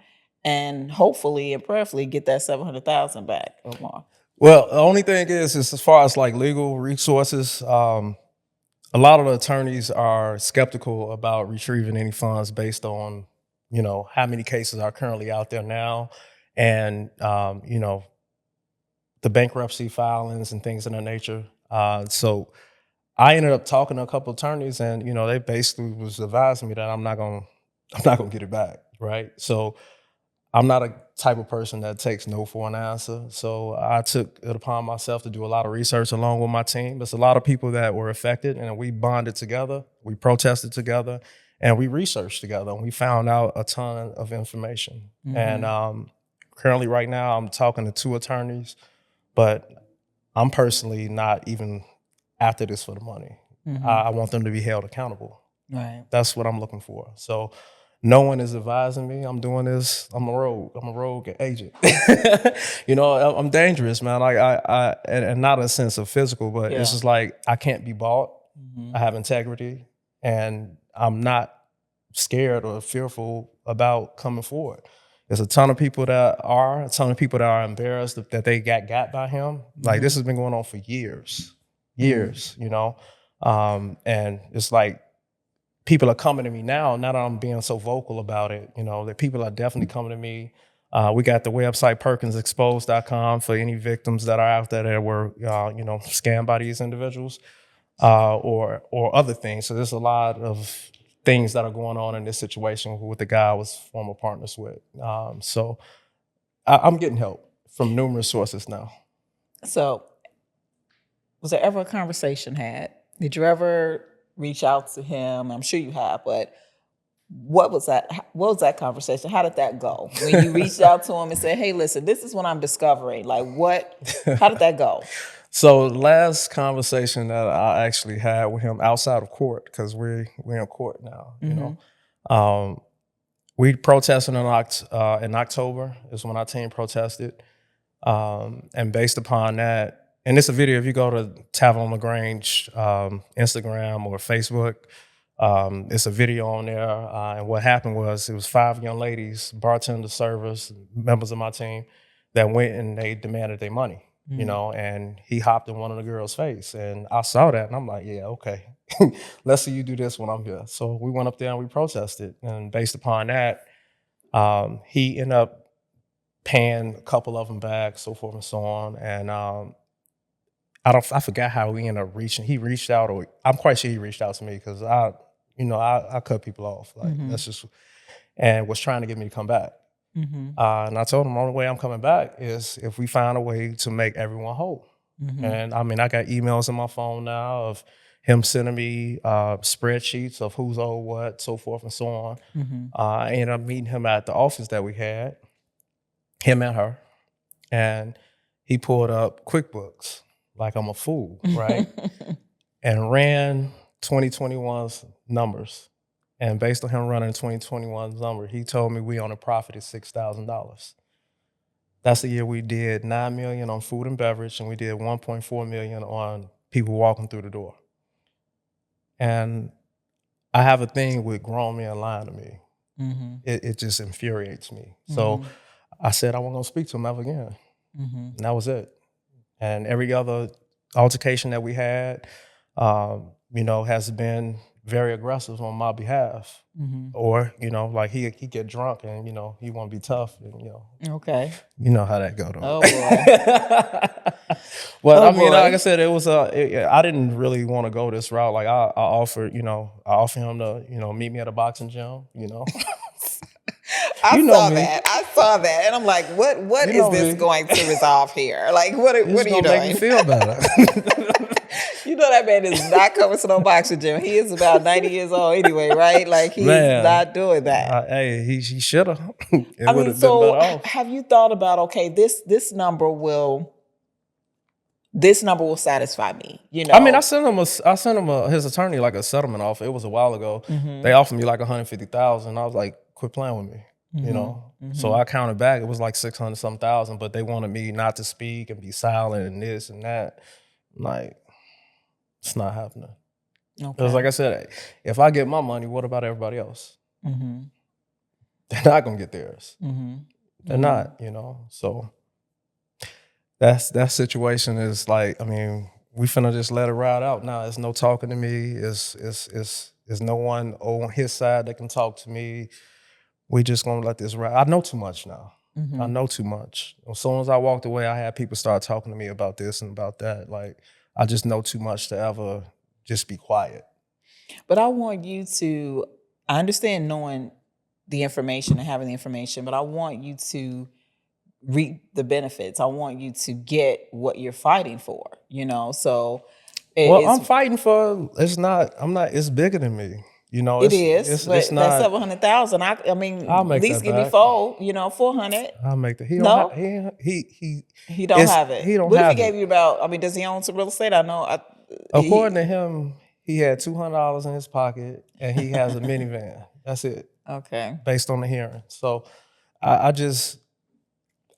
and hopefully and prayerfully get that 700,000 back or more? Well, the only thing is as far as like legal resources, a lot of the attorneys are skeptical about retrieving any funds based on, you know, how many cases are currently out there now, and you know, the bankruptcy filings and things of that nature. So I ended up talking to a couple attorneys, and you know, they basically was advising me that I'm not gonna get it back, right? So I'm not a type of person that takes no for an answer. So I took it upon myself to do a lot of research along with my team. There's a lot of people that were affected, and we bonded together, we protested together, and we researched together, and we found out a ton of information. And currently right now, I'm talking to 2 attorneys, but I'm personally not even after this for the money. I want them to be held accountable. Right. That's what I'm looking for. So no one is advising me. I'm doing this. I'm a rogue agent. You know, I'm dangerous, man. Like and not a sense of physical, but it's just like I can't be bought. I have integrity, and I'm not scared or fearful about coming forward. There's a ton of people that are embarrassed that they got by him. Like this has been going on for years, you know? And it's like people are coming to me now that I'm being so vocal about it, you know, that people are definitely coming to me. We got the website perkinsexposed.com for any victims that are out there that were, you know, scammed by these individuals or other things. So there's a lot of things that are going on in this situation with the guy I was former partners with. So I'm getting help from numerous sources now. So was there ever a conversation had? Did you ever reach out to him? I'm sure you have, but what was that? What was that conversation? How did that go? When you reached out to him and said, "Hey, listen, this is what I'm discovering." Like, what? How did that go? So the last conversation that I actually had with him outside of court, because we're in court now, you know, we protested in October is when our team protested, and based upon that. And it's a video, if you go to Tavern On Lagrange, Instagram or Facebook, it's a video on there. And what happened was it was 5 young ladies, bartenders, servers, members of my team, that went and they demanded their money, you know, and he hopped in one of the girls' face. And I saw that and I'm like, yeah, okay, let's see you do this when I'm here. So we went up there and we protested. And based upon that, he ended up paying a couple of them back, so forth and so on. And I forgot how we ended up reaching. He reached out, or I'm quite sure he reached out to me because I cut people off. Like that's just, and was trying to get me to come back. And I told him the only way I'm coming back is if we find a way to make everyone whole. And I mean, I got emails on my phone now of him sending me spreadsheets of who's owed what, so forth and so on. I ended up meeting him at the office that we had, him and her, and he pulled up QuickBooks like I'm a fool, right? And ran 2021's numbers. And based on him running 2021's number, he told me we on a profit of $6,000. That's the year we did $9 million on food and beverage, and we did $1.4 million on people walking through the door. And I have a thing with grown men lying to me. It just infuriates me. So I said I wasn't gonna speak to him ever again. And that was it. And every other altercation that we had, you know, has been very aggressive on my behalf. Or, you know, like he get drunk and, you know, he want to be tough and, you know. Okay. You know how that go though. Oh boy. But I mean, like I said, it was I didn't really want to go this route. Like I offered him to, you know, meet me at a boxing gym, you know. I saw that, and I'm like, what is this going to resolve here? Like, what are you doing? Make me feel better. You know that man is not coming to no boxing gym. He is about 90 years old anyway, right? Like he's not doing that. Hey, he should have. I mean, so have you thought about, okay, this number will satisfy me? You know, I mean, I sent him his attorney like a settlement offer. It was a while ago. They offered me like $150,000. I was like, quit playing with me. You know, so I counted back. It was like 600 some thousand, but they wanted me not to speak and be silent and this and that. Like, it's not happening. Because like I said, if I get my money, what about everybody else? They're not gonna get theirs. They're not, you know. So that situation is like, I mean, we finna just let it ride out now. There's no talking to me. It's no one on his side that can talk to me. We just gonna let this ride. I know too much now. I know too much. As soon as I walked away, I had people start talking to me about this and about that. Like, I just know too much to ever just be quiet. But I want you to, I understand knowing the information and having the information, but I want you to reap the benefits. I want you to get what you're fighting for, you know? So I'm fighting for, it's bigger than me. You know, It is, it's but that's not. 700,000. I mean, I'll at make least that give me back. 400. I'll make that. He don't have. No, he don't It's have it. he don't What if he have it. gave you about? I mean, does he own some real estate? I know. According to He him, he had $200 in his pocket and he has a minivan. That's it, okay. based on the hearing. So I just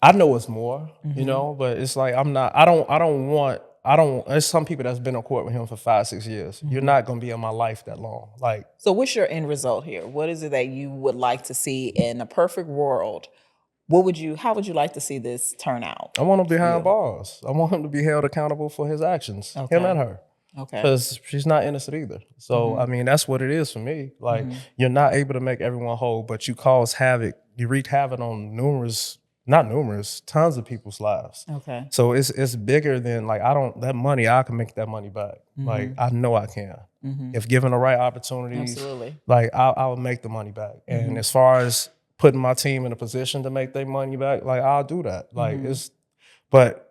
I know it's more, you Mm-hmm. know, but it's like I'm not. I don't. There's some people that's been in court with him for 5, 6 years. You're Mm-hmm. not gonna be in my life that long. Like So, what's your end result here? What is it that you would like to see in a perfect world? What would you? How would you like to see this turn out I want him for behind you? bars. I want him to be held accountable for his actions. Him Okay. and her. Okay. Because she's not innocent either. So, Mm-hmm. I mean, that's what it is for me. Like, Mm-hmm. you're not able to make everyone whole, but you cause havoc. You wreak havoc on not numerous, tons of people's lives. Okay. So it's bigger than like that money, I can make that money back. Like, Mm-hmm. I know I can. Mm-hmm. If given the right opportunities, Absolutely. like I will make the money back. And Mm-hmm. as far as putting my team in a position to make their money back, like I'll do that. Like Mm-hmm. but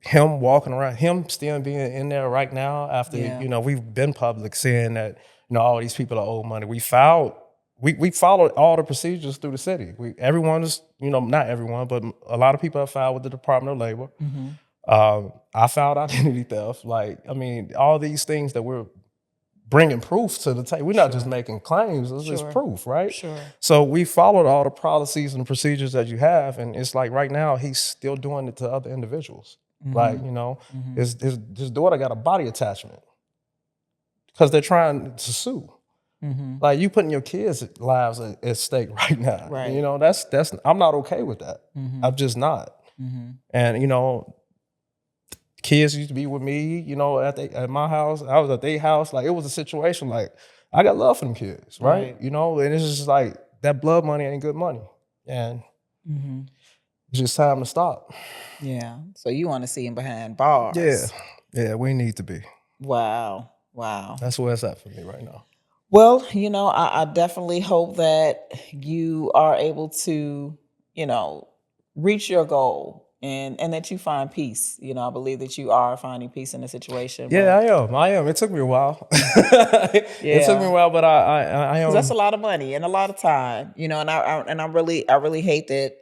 him walking around, him still being in there right now after, Yeah. we've been public saying that, all these people are owed money. We followed all the procedures through the city. Everyone is, not everyone, but a lot of people have filed with the Department of Labor. Mm-hmm. I filed identity theft. Like, I mean, all these things that we're bringing proof to the table. We're not just making claims, it's just Sure. proof, right? Sure. So we followed all the policies and procedures that you have. And it's like right now, he's still doing it to other individuals. Like, Mm-hmm. his daughter got a body attachment because they're trying to sue. Mm-hmm. Like you putting your kids' lives at stake right now. Right. That's I'm not okay with that. Mm-hmm. I'm just not. Mm-hmm. And kids used to be with me, at my house. I was at their house. Like it was a situation like I got love for them kids, right? Right. And it's just like that blood money ain't good money. And Mm-hmm. it's just time to stop. Yeah. So you want to see him behind bars? Yeah. Yeah, we need to be. Wow. Wow. That's where it's at for me right now. Well, I definitely hope that you are able to, reach your goal and that you find peace. I believe that you are finding peace in the situation. Yeah, but, I am. It took me a while. It took me a while, but I am. 'cause that's a lot of money and a lot of time, and I really hate that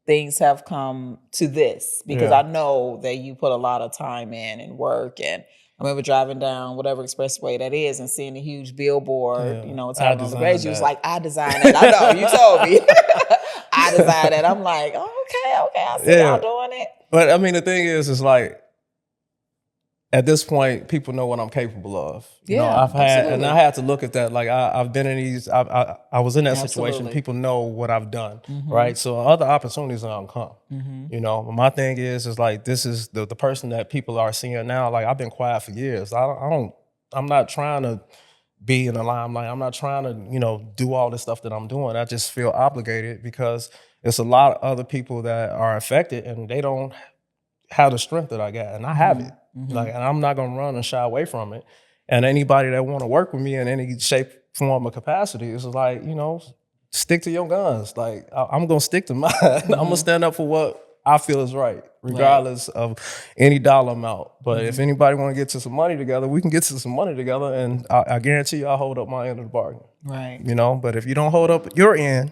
things have come to this because Yeah. I know that you put a lot of time in and work. And I remember driving down whatever expressway that is and seeing a huge billboard, Yeah. I Tavern On designed Lagrange. You was that. like, I designed that. I know, you told me. I designed that. I'm like, oh, okay, I see y'all doing it. But I mean, the thing is like, at this point, people know what I'm capable of. Yeah, And I had to look at that. Like I've been in these. I was in that situation. Absolutely. People know what I've done, Mm-hmm. right? So other opportunities are gonna come. Mm-hmm. My thing is like this is the person that people are seeing now. Like I've been quiet for years. I'm not trying to be in the limelight. I'm not trying to do all this stuff that I'm doing. I just feel obligated because it's a lot of other people that are affected and they don't have the strength that I got, and I have it. Mm-hmm. Like, and I'm not gonna run and shy away from it. And anybody that want to work with me in any shape, form, or capacity is like, stick to your guns. Like, I'm gonna stick to mine. I'm gonna stand up for what I feel is right, regardless of any dollar amount. But if anybody want to get to some money together, we can get to some money together, and I guarantee you, I'll hold up my end of the bargain. Right. But if you don't hold up your end.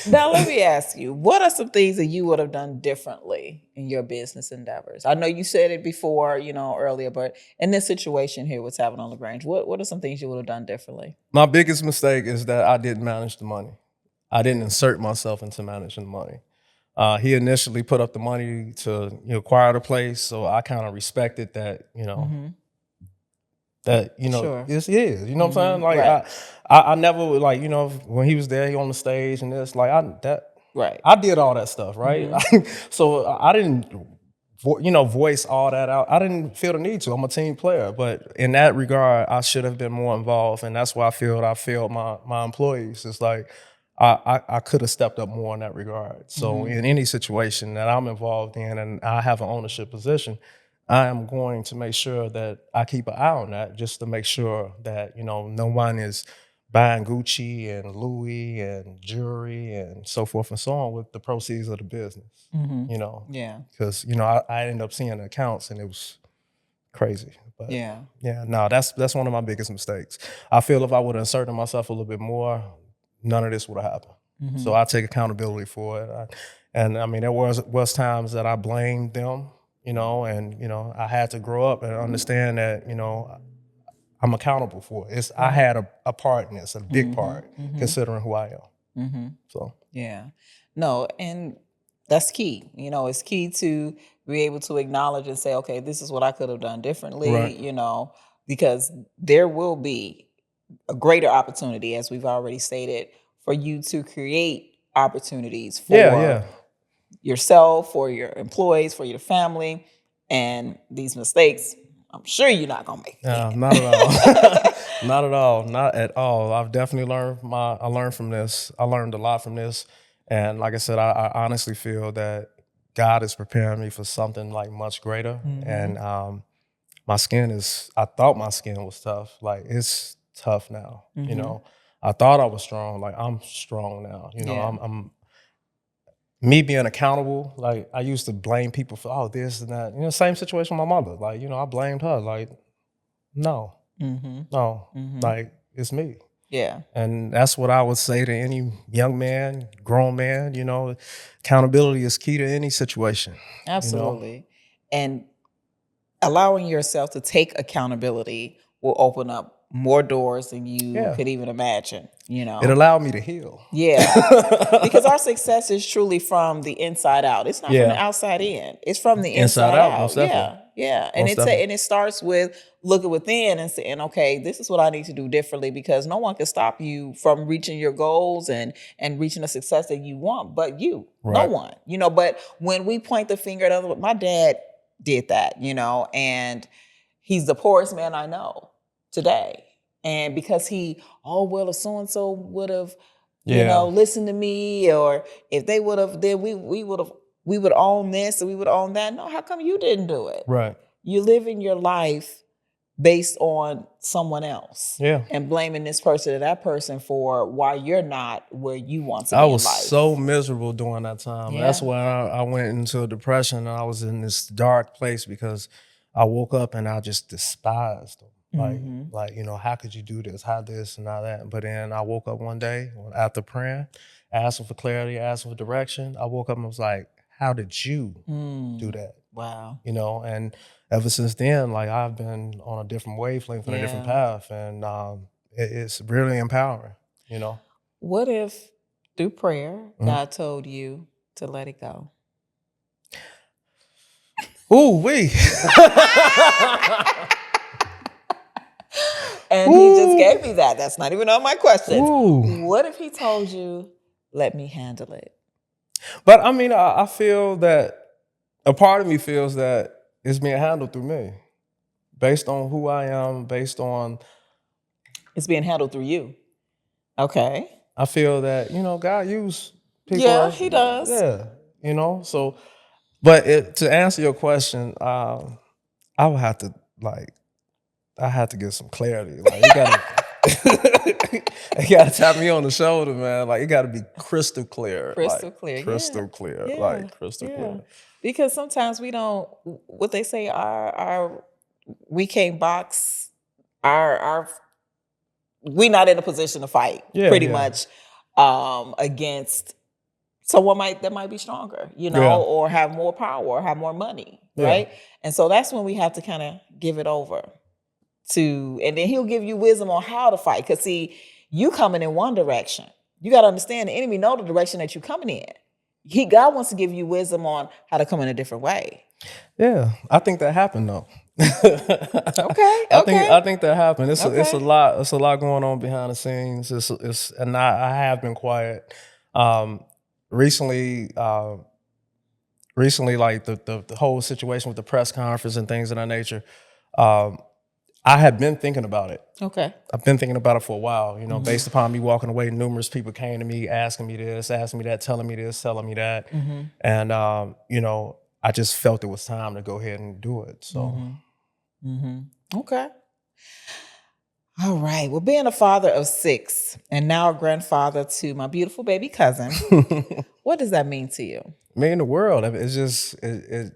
Now, let me ask you, what are some things that you would have done differently in your business endeavors? I know you said it before, earlier, but in this situation here with Tavern On Lagrange, what are some things you would have done differently? My biggest mistake is that I didn't manage the money. I didn't insert myself into managing the money. He initially put up the money to acquire the place, so I kind of respected that, Mm-hmm. Sure. Yes, he is. You know what I'm saying? Like Right. I never like when he was there, he on the stage and this like Right. I did all that stuff, right? So I didn't voice all that out. I didn't feel the need to. I'm a team player, but in that regard, I should have been more involved, and that's why I failed my employees. It's like I could have stepped up more in that regard. So in any situation that I'm involved in, and I have an ownership position, I am going to make sure that I keep an eye on that, just to make sure that no one is buying Gucci and Louis and jewelry and so forth and so on with the proceeds of the business. Mm-hmm. You know, Yeah. because I ended up seeing the accounts and it was crazy. But Yeah. yeah, no, that's one of my biggest mistakes. I feel if I would have inserted myself a little bit more, none of this would have happened. So I take accountability for it. And I mean, there was times that I blamed them, and I had to grow up and understand that, I'm accountable for it. I had a part in this, a big part, considering who I am. So Yeah. No, and that's key. It's key to be able to acknowledge and say, okay, this is what I could have done differently, right. because there will be a greater opportunity, as we've already stated, for you to create opportunities Yeah, for yeah. yourself, for your employees, for your family, and these mistakes, I'm sure you're not gonna make again. Not at all. Not at all. Not at all. I've definitely I learned from this. I learned a lot from this. And like I said, I honestly feel that God is preparing me for something like much greater. And I thought my skin was tough. Like it's tough now. I thought I was strong. Like I'm strong now. Yeah. I'm me being accountable. Like I used to blame people for this and that. Same situation with my mother. Like, I blamed her. Like, no. No, like it's me. Yeah. And that's what I would say to any young man, grown man, accountability is key to any situation. Absolutely. And allowing yourself to take accountability will open up more doors than you Yeah. could even imagine, It allowed me to heal. Yeah. Because our success is truly from the inside out. It's not from the Yeah. outside in. It's from the Inside inside out, out. most Yeah. definitely. Yeah. And Most definitely. and it starts with looking within and saying, okay, this is what I need to do differently, because no one can stop you from reaching your goals and reaching the success that you want but you. No Right. one. But when we point the finger at other, my dad did that, and he's the poorest man I know today. And because if so-and-so would have, listened to me, or if they would have, then we would own this and we would own that. No, how come you didn't do it? Right. You're living your life based on someone else. Yeah. And blaming this person or that person for why you're not where you want to be I in was life. so miserable during that time. Yeah. That's when I went into a depression, and I was in this dark place because I woke up and I just despised them. Like, how could you do this? How this and how that? But then I woke up one day after praying, asking for clarity, asking for direction. I woke up and was like, how did you do that? Wow. And ever since then, like I've been on a different wavelength and a different path, and it's really empowering, What if through prayer, God told you to let it go? Ooh, wee. And he just gave me that. That's not even on my questions. Ooh. What if he told you, let me handle it? But I mean, I feel that a part of me feels that it's being handled through me, based on who I am, based on. It's being handled through you. Okay. I feel that, God used people. Yeah, he does. Yeah, so, but to answer your question, I would have to, I had to get some clarity. Like, you gotta tap me on the shoulder, man. Like, it gotta be crystal clear. Crystal like, clear. Crystal clear. Yeah. Like, crystal clear. Because sometimes we don't, what they say, we can't box we're not in a position to fight pretty much against someone that might be stronger, or have more power or have more money, right? And so that's when we have to kind of give it over to, and then he'll give you wisdom on how to fight. Because see, you coming in one direction. You got to understand the enemy know the direction that you're coming in. God wants to give you wisdom on how to come in a different way. Yeah, I think that happened though. Okay. I think that happened. It's a lot. It's a lot going on behind the scenes. And I have been quiet. Recently, like the whole situation with the press conference and things of that nature. I had been thinking about it. Okay. I've been thinking about it for a while. Based upon me walking away, numerous people came to me asking me this, asking me that, telling me this, telling me that, and I just felt it was time to go ahead and do it. So. Okay. All right. Well, being a father of 6 and now a grandfather to my beautiful baby cousin, what does that mean to you? Me in the world. I mean, it's just it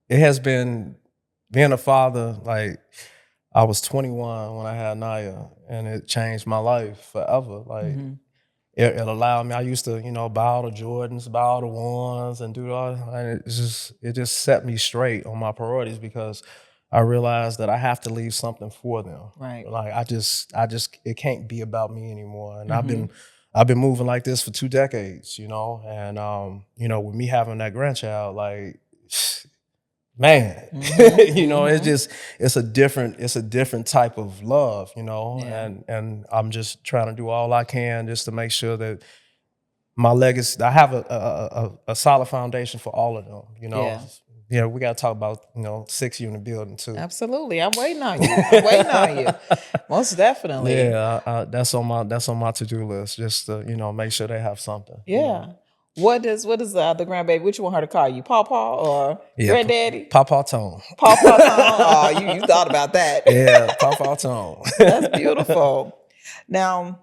has been being a father, like I was 21 when I had Naya, and it changed my life forever. Like it allowed me. I used to, buy all the Jordans, buy all the ones, and do all. And it just set me straight on my priorities because I realized that I have to leave something for them. Right. Like I just, it can't be about me anymore. And I've been moving like this for 2 decades, and with me having that grandchild, like, man, it's a different type of love, and I'm just trying to do all I can just to make sure that my legacy, I have a solid foundation for all of them, Yeah, we got to talk about, 6 unit building too. Absolutely. I'm waiting on you. I'm waiting on you. Most definitely. Yeah, that's on my to-do list, just to, make sure they have something. Yeah. What is the grandbaby? Which you want her to call you? Pawpaw or granddaddy? Pawpaw Tone. Pawpaw Tone. Oh, you thought about that. Yeah, Pawpaw Tone. That's beautiful. Now,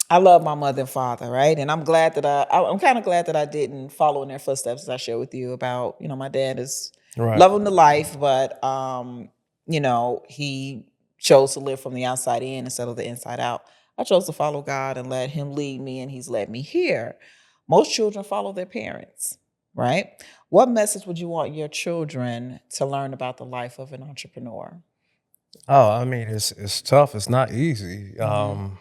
I love my mother and father, right? And I'm glad that I'm kind of glad that I didn't follow in their footsteps, as I shared with you about, my dad is loving the life, but he chose to live from the outside in instead of the inside out. I chose to follow God and let him lead me, and he's led me here. Most children follow their parents, right? What message would you want your children to learn about the life of an entrepreneur? Oh, I mean, it's tough. It's not easy.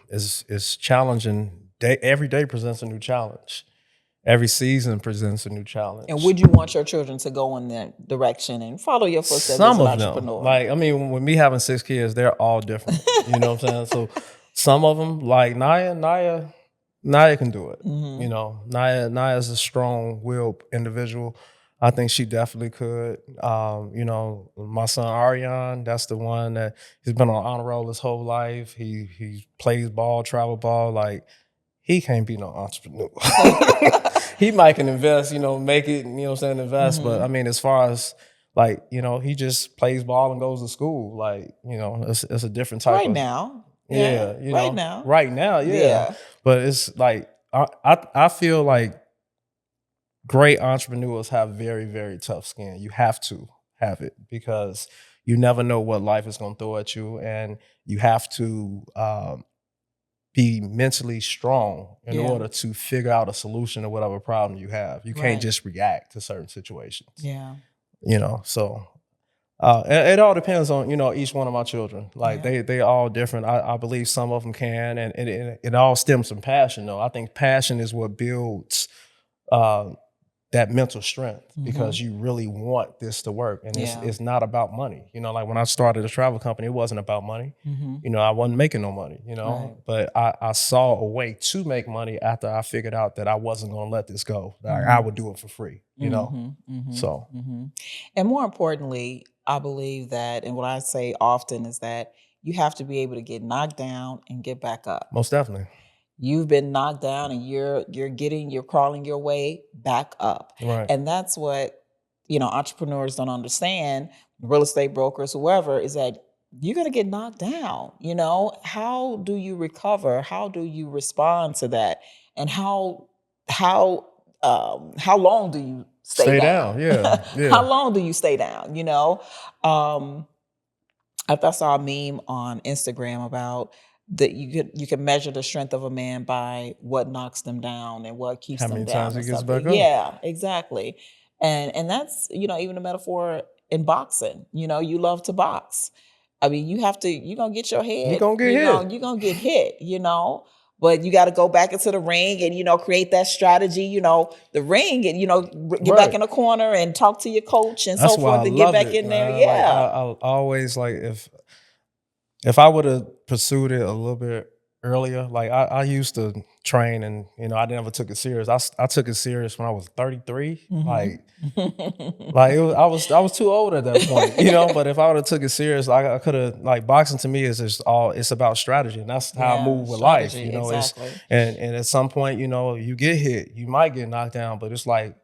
It's challenging. Every day presents a new challenge. Every season presents a new challenge. And would you want your children to go in that direction and follow your footsteps as an entrepreneur? Them, like, I mean, with me having 6 kids, they're all different. You know what I'm saying? So some of them, like Naya can do it. Naya is a strong-willed individual. I think she definitely could. My son Ariane, that's the one that he's been on honor roll his whole life. He plays ball, travel ball. Like, he can't be no entrepreneur. He might can invest, make it, invest. But I mean, as far as like, he just plays ball and goes to school. Like, it's a different type right of now. Yeah, right now, yeah. But it's like I feel like great entrepreneurs have very, very tough skin. You have to have it because you never know what life is going to throw at you, and you have to be mentally strong in order to figure out a solution to whatever problem you have. You can't just react to certain situations. Yeah. So it all depends on, each one of my children. Like they all different. I believe some of them can, and it all stems from passion though. I think passion is what builds that mental strength because you really want this to work, and it's not about money. Like when I started a travel company, it wasn't about money. I wasn't making no money, but I saw a way to make money after I figured out that I wasn't going to let this go. Like I would do it for free, So, and more importantly, I believe that, and what I say often is that you have to be able to get knocked down and get back up. Most definitely. You've been knocked down and you're crawling your way back up. Right. And that's what, entrepreneurs don't understand, real estate brokers, whoever, is that you're going to get knocked down. How do you recover? How do you respond to that? And how long do you stay down? Yeah. How long do you stay down? I saw a meme on Instagram about that you can measure the strength of a man by what knocks them down and what keeps them down. How many times he gets back up? Yeah, exactly. And that's, even a metaphor in boxing. You love to box. I mean, you're gonna get your head. You're gonna get hit. You're gonna get hit, but you got to go back into the ring and, create that strategy, the ring and, get back in the corner and talk to your coach and so forth and get back in there. Yeah. Like, I always like if I would have pursued it a little bit earlier, like I used to train and, I never took it serious. I took it serious when I was 33. Like I was too old at that point, but if I would have took it serious, I could have, like, boxing to me is just it's about strategy, and that's how I move with life, Exactly. And at some point, you get hit, you might get knocked down, but it's like,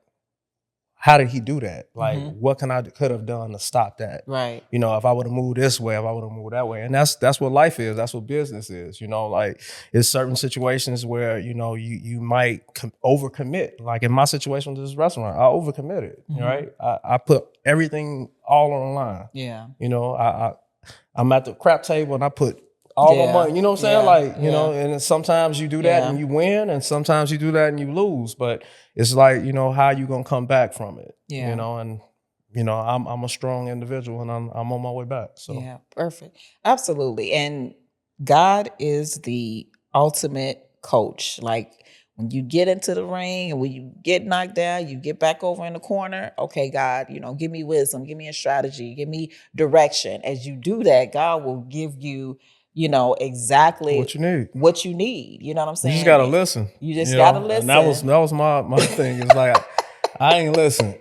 how did he do that? Like, what could have done to stop that? Right. You know, if I would have moved this way, if I would have moved that way. And that's what life is. That's what business is. You know, like it's certain situations where, you know, you might overcommit. Like in my situation with this restaurant, I overcommitted, right? I put everything all on the line. Yeah. You know, I'm at the crap table and I put all my money, you know what I'm saying? Like, you know, and then sometimes you do that and you win, and sometimes you do that and you lose. But it's like, you know, how you gonna come back from it? You know, and you know, I'm a strong individual and I'm on my way back. So yeah, perfect. Absolutely. And God is the ultimate coach. Like when you get into the ring and when you get knocked down, you get back over in the corner. Okay, God, you know, give me wisdom, give me a strategy, give me direction. As you do that, God will give you, you know, exactly what you need. What you need. You know what I'm saying? You just gotta listen. You just gotta know? listen. And that was my thing. It's like I ain't listen.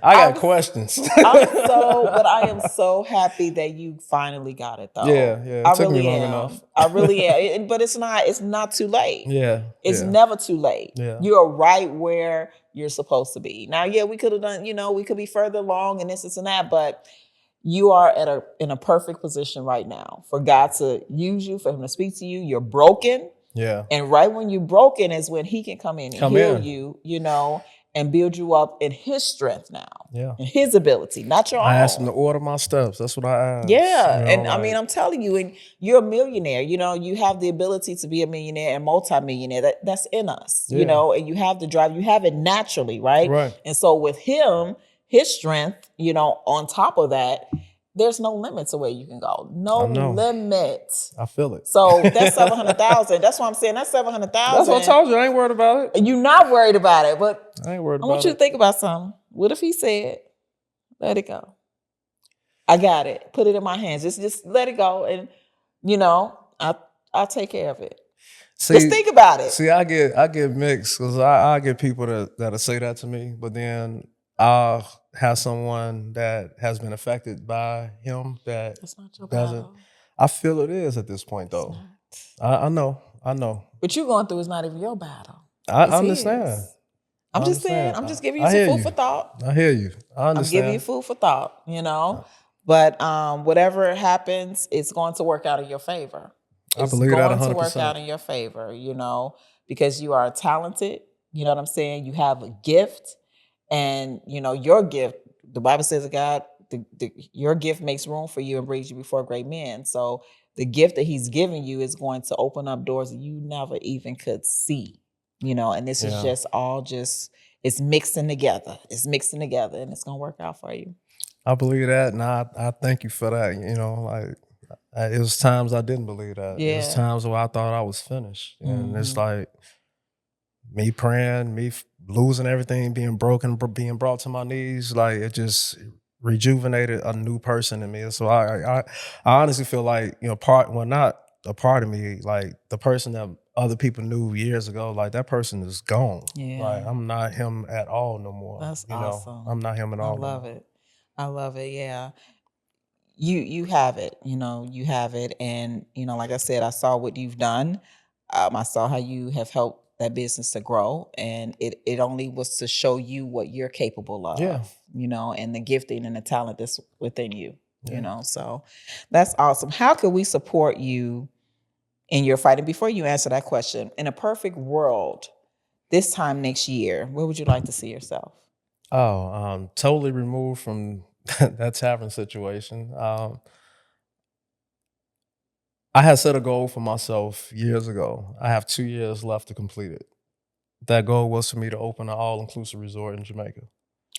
I got questions. But I am so happy that you finally got it though. Yeah. It took me long enough. I really am. But it's not too late. Yeah. It's never too late. Yeah. You're right where you're supposed to be. Now, we could have done, you know, we could be further along and this and that, but you are in a perfect position right now for God to use you, for him to speak to you. You're broken. Yeah. And right when you're broken is when he can come in and heal you, you know, and build you up in his strength now. Yeah. In his ability, not your own. I asked him to order my steps. That's what I asked. Yeah. You know, And like, I mean, I'm telling you, and you're a millionaire. You know, you have the ability to be a millionaire and multimillionaire. That's in us, you know, and you have the drive. You have it naturally, right? Right. And so with him, his strength, you know, on top of that, there's no limit to where you can go. No limit. I feel it. So that's 700,000. That's what I'm saying. That's 700,000. That's what I told you. I ain't worried about it. You're not worried about it, but I ain't worried about it. I want you to think about something. What if he said, let it go? I got it. Put it in my hands. Just let it go. And, you know, I'll take care of it. See, just think about it. See, I get mixed because I get people that'll say that to me, but then I'll have someone that has been affected by him that That's not your doesn't. battle. I feel it is at this point, though. I know. What you're going through is not even your battle. I understand. I'm just saying. I'm just giving you some food for thought. I hear you. I understand. I'm giving you food for thought. You know, but whatever happens, it's going to work out in your favor. I believe that 100%. It's going to work out in your favor. You know, because you are talented. You know what I'm saying? You have a gift. And, you know, your gift, the Bible says that God, your gift makes room for you and brings you before great men. So the gift that he's giving you is going to open up doors that you never even could see, you know, and this is just it's mixing together. It's mixing together and it's going to work out for you. I believe that. And I thank you for that. You know, like it was times I didn't believe that. Yeah. It was times where I thought I was finished. And it's like me praying, me losing everything, being broken, being brought to my knees, like it just rejuvenated a new person in me. So I honestly feel like, you know, not a part of me, like the person that other people knew years ago, like that person is gone. Yeah. Like I'm not him at all no more. That's awesome. I'm not him at all. I love it. Yeah. You have it, you know, you have it. And, you know, like I said, I saw what you've done. I saw how you have helped that business to grow, and it only was to show you what you're capable of, you know, and the gifting and the talent that's within you, you know, so that's awesome. How could we support you in your fight? And before you answer that question, in a perfect world, this time next year, where would you like to see yourself? Totally removed from that tavern situation. I had set a goal for myself years ago. I have 2 years left to complete it. That goal was for me to open an all-inclusive resort in Jamaica.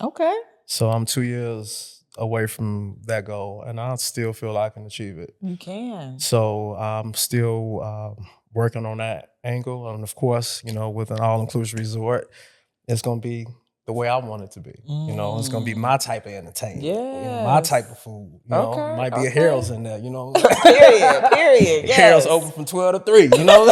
Okay. So I'm 2 years away from that goal, and I still feel I can achieve it. You can. So I'm still working on that angle. And of course, you know, with an all-inclusive resort, it's going to be the way I want it to be. You know, it's going to be my type of entertainment. You know, my type of food. You know, might be a Harold's in there, you know. Period. Harold's open from 12 to 3, you know.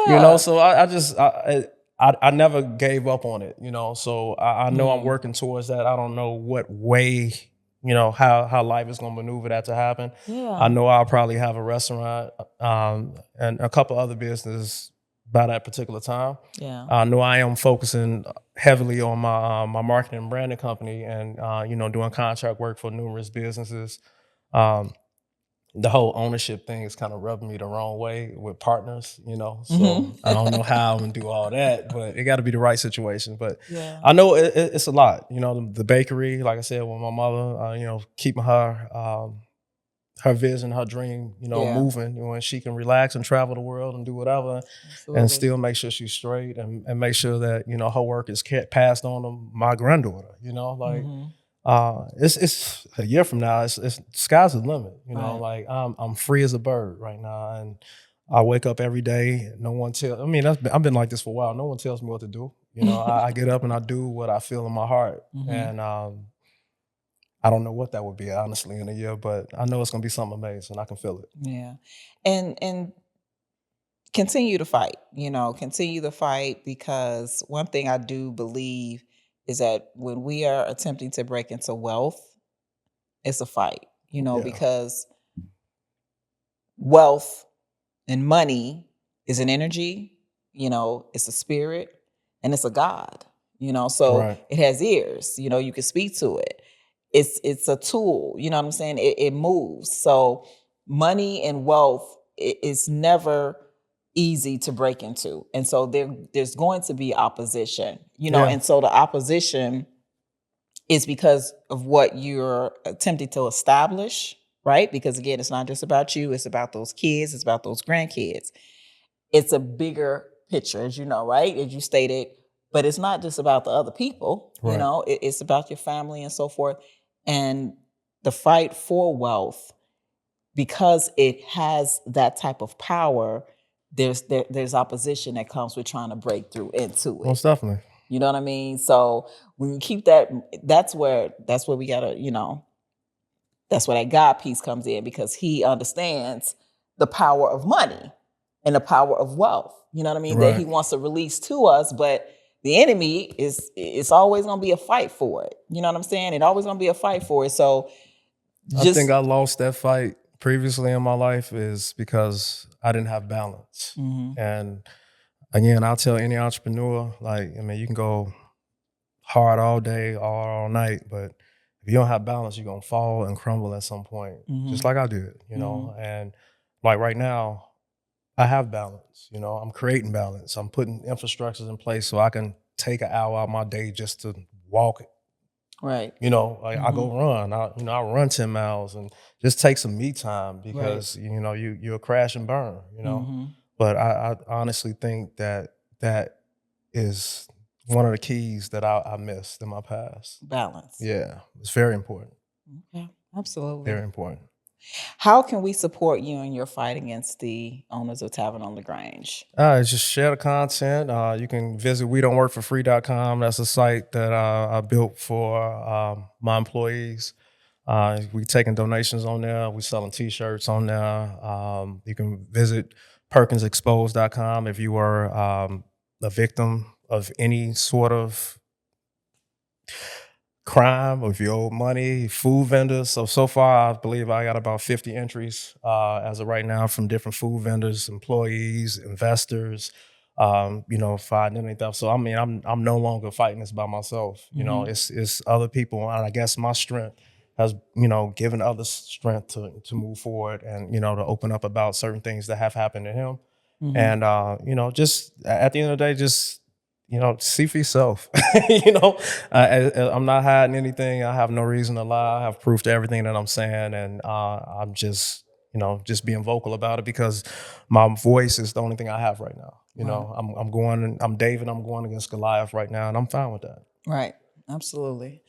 You know, so I never gave up on it, you know. So I know I'm working towards that. I don't know what way, you know, how life is going to maneuver that to happen. I know I'll probably have a restaurant and a couple other businesses by that particular time. Yeah. I know I am focusing heavily on my marketing and branding company, and doing contract work for numerous businesses. Um, the whole ownership thing is kind of rubbing me the wrong way with partners, So I don't know how I'm gonna do all that, but it got to be the right situation. But Yeah. I know it's a lot. The bakery, like I said, with my mother, keeping her vision, her dream, Yeah. moving, and she can relax and travel the world and do whatever, Absolutely. and still make sure she's straight and make sure that her work is passed on to my granddaughter. It's a year from now. It's sky's the limit. Right. Like I'm free as a bird right now, and I wake up every day. No one tells. I mean, I've been like this for a while. No one tells me what to do. I get up and I do what I feel in my heart, and I don't know what that would be honestly in a year, but I know it's gonna be something amazing. I can feel it. Yeah. And continue to fight, continue to fight, because one thing I do believe is that when we are attempting to break into wealth, it's a fight, Yeah. because wealth and money is an energy, it's a spirit and it's a God, so Right. it has ears, you can speak to it. It's a tool, you know what I'm saying? It moves. So money and wealth is never easy to break into. And so there's going to be opposition, Yeah. and so the opposition is because of what you're attempting to establish, right? Because again, it's not just about you, it's about those kids, it's about those grandkids. It's a bigger picture, as you know, right? As you stated, but it's not just about the other people, Right. It's about your family and so forth. And the fight for wealth, because it has that type of power, there's opposition that comes with trying to break through into it. Most definitely. You know what I mean? So when you keep that, that's where we gotta, that's where that God piece comes in, because he understands the power of money and the power of wealth. You know what I mean? Right. That he wants to release to us, but the enemy it's always gonna be a fight for it. You know what I'm saying? It's always gonna be a fight for it. So I think I lost that fight previously in my life is because I didn't have balance. And again, I'll tell any entrepreneur, you can go hard all day, all night, but if you don't have balance, you're gonna fall and crumble at some point, just like I did, And like right now, I have balance. I'm creating balance. I'm putting infrastructures in place so I can take an hour out of my day just to walk. Right. I go run. I run 10 miles and just take some me time because you'll crash and burn. But I honestly think that is one of the keys that I missed in my past. Balance. Yeah, it's very important. Okay, absolutely. Very important. How can we support you in your fight against the owners of Tavern On Lagrange? Just share the content. You can visit wedon'tworkforfree.com. That's a site that I built for my employees. We taking donations on there. We selling T-shirts on there. You can visit perkinsexposed.com if you were a victim of any sort of crime, or if you owe money, food vendors. So far, I believe I got about 50 entries as of right now from different food vendors, employees, investors, for identity theft. So I mean, I'm no longer fighting this by myself. It's other people, and I guess my strength has given others strength to move forward and to open up about certain things that have happened to him. And just at the end of the day, just see for yourself. I'm not hiding anything. I have no reason to lie. I have proof to everything that I'm saying, and I'm just being vocal about it because my voice is the only thing I have right now. I'm David. I'm going against Goliath right now, and I'm fine with that. Right. Absolutely.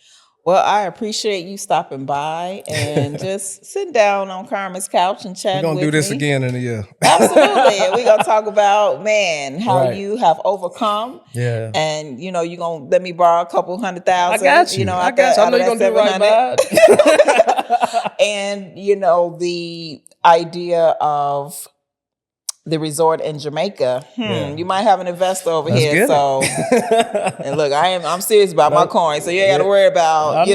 Well, I appreciate you stopping by and just sitting down on Karmen's couch and chatting with me. We're going to do this again in a year. Absolutely. And we're going to talk about, how you have overcome. Yeah. And, you're going to let me borrow a couple $100,000. I got you. I know you're going to do right by it. And, the idea of the resort in Jamaica. You might have an investor over here. So, and look, I'm serious about my coin, so you ain't got to worry about, I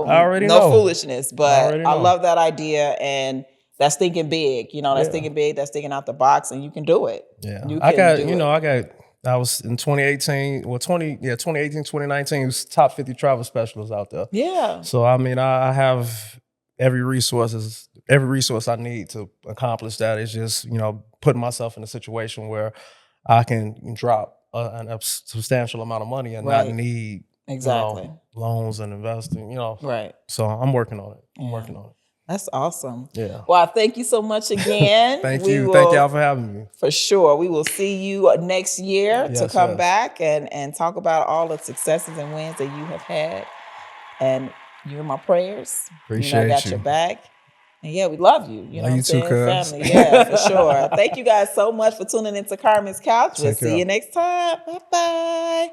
already know. foolishness. But I love that idea, and that's thinking big, that's Yeah. thinking big, that's thinking out the box, and you can do it. Yeah. You can do it. I was in 2018, 2018, 2019, it was top 50 travel specialists out there. Yeah. So, I mean, I have every resource I need to accomplish that. It's just, putting myself in a situation where I can drop a substantial amount of money and not need, exactly loans and investing, right. So I'm working on it. I'm Yeah. working on it. That's awesome. Yeah. Well, thank you so much again. Thank you. Thank y'all for having me. For sure. We will see you next year to Yes, come yes. back and talk about all the successes and wins that you have had. And you're in my prayers. Appreciate I got you. your back. And yeah, we love you. You know what I'm You too, saying? cuz. Family. Yeah, for sure. Thank you guys so much for tuning into Karmen's Couch. We'll Take see care. you next time. Bye-bye.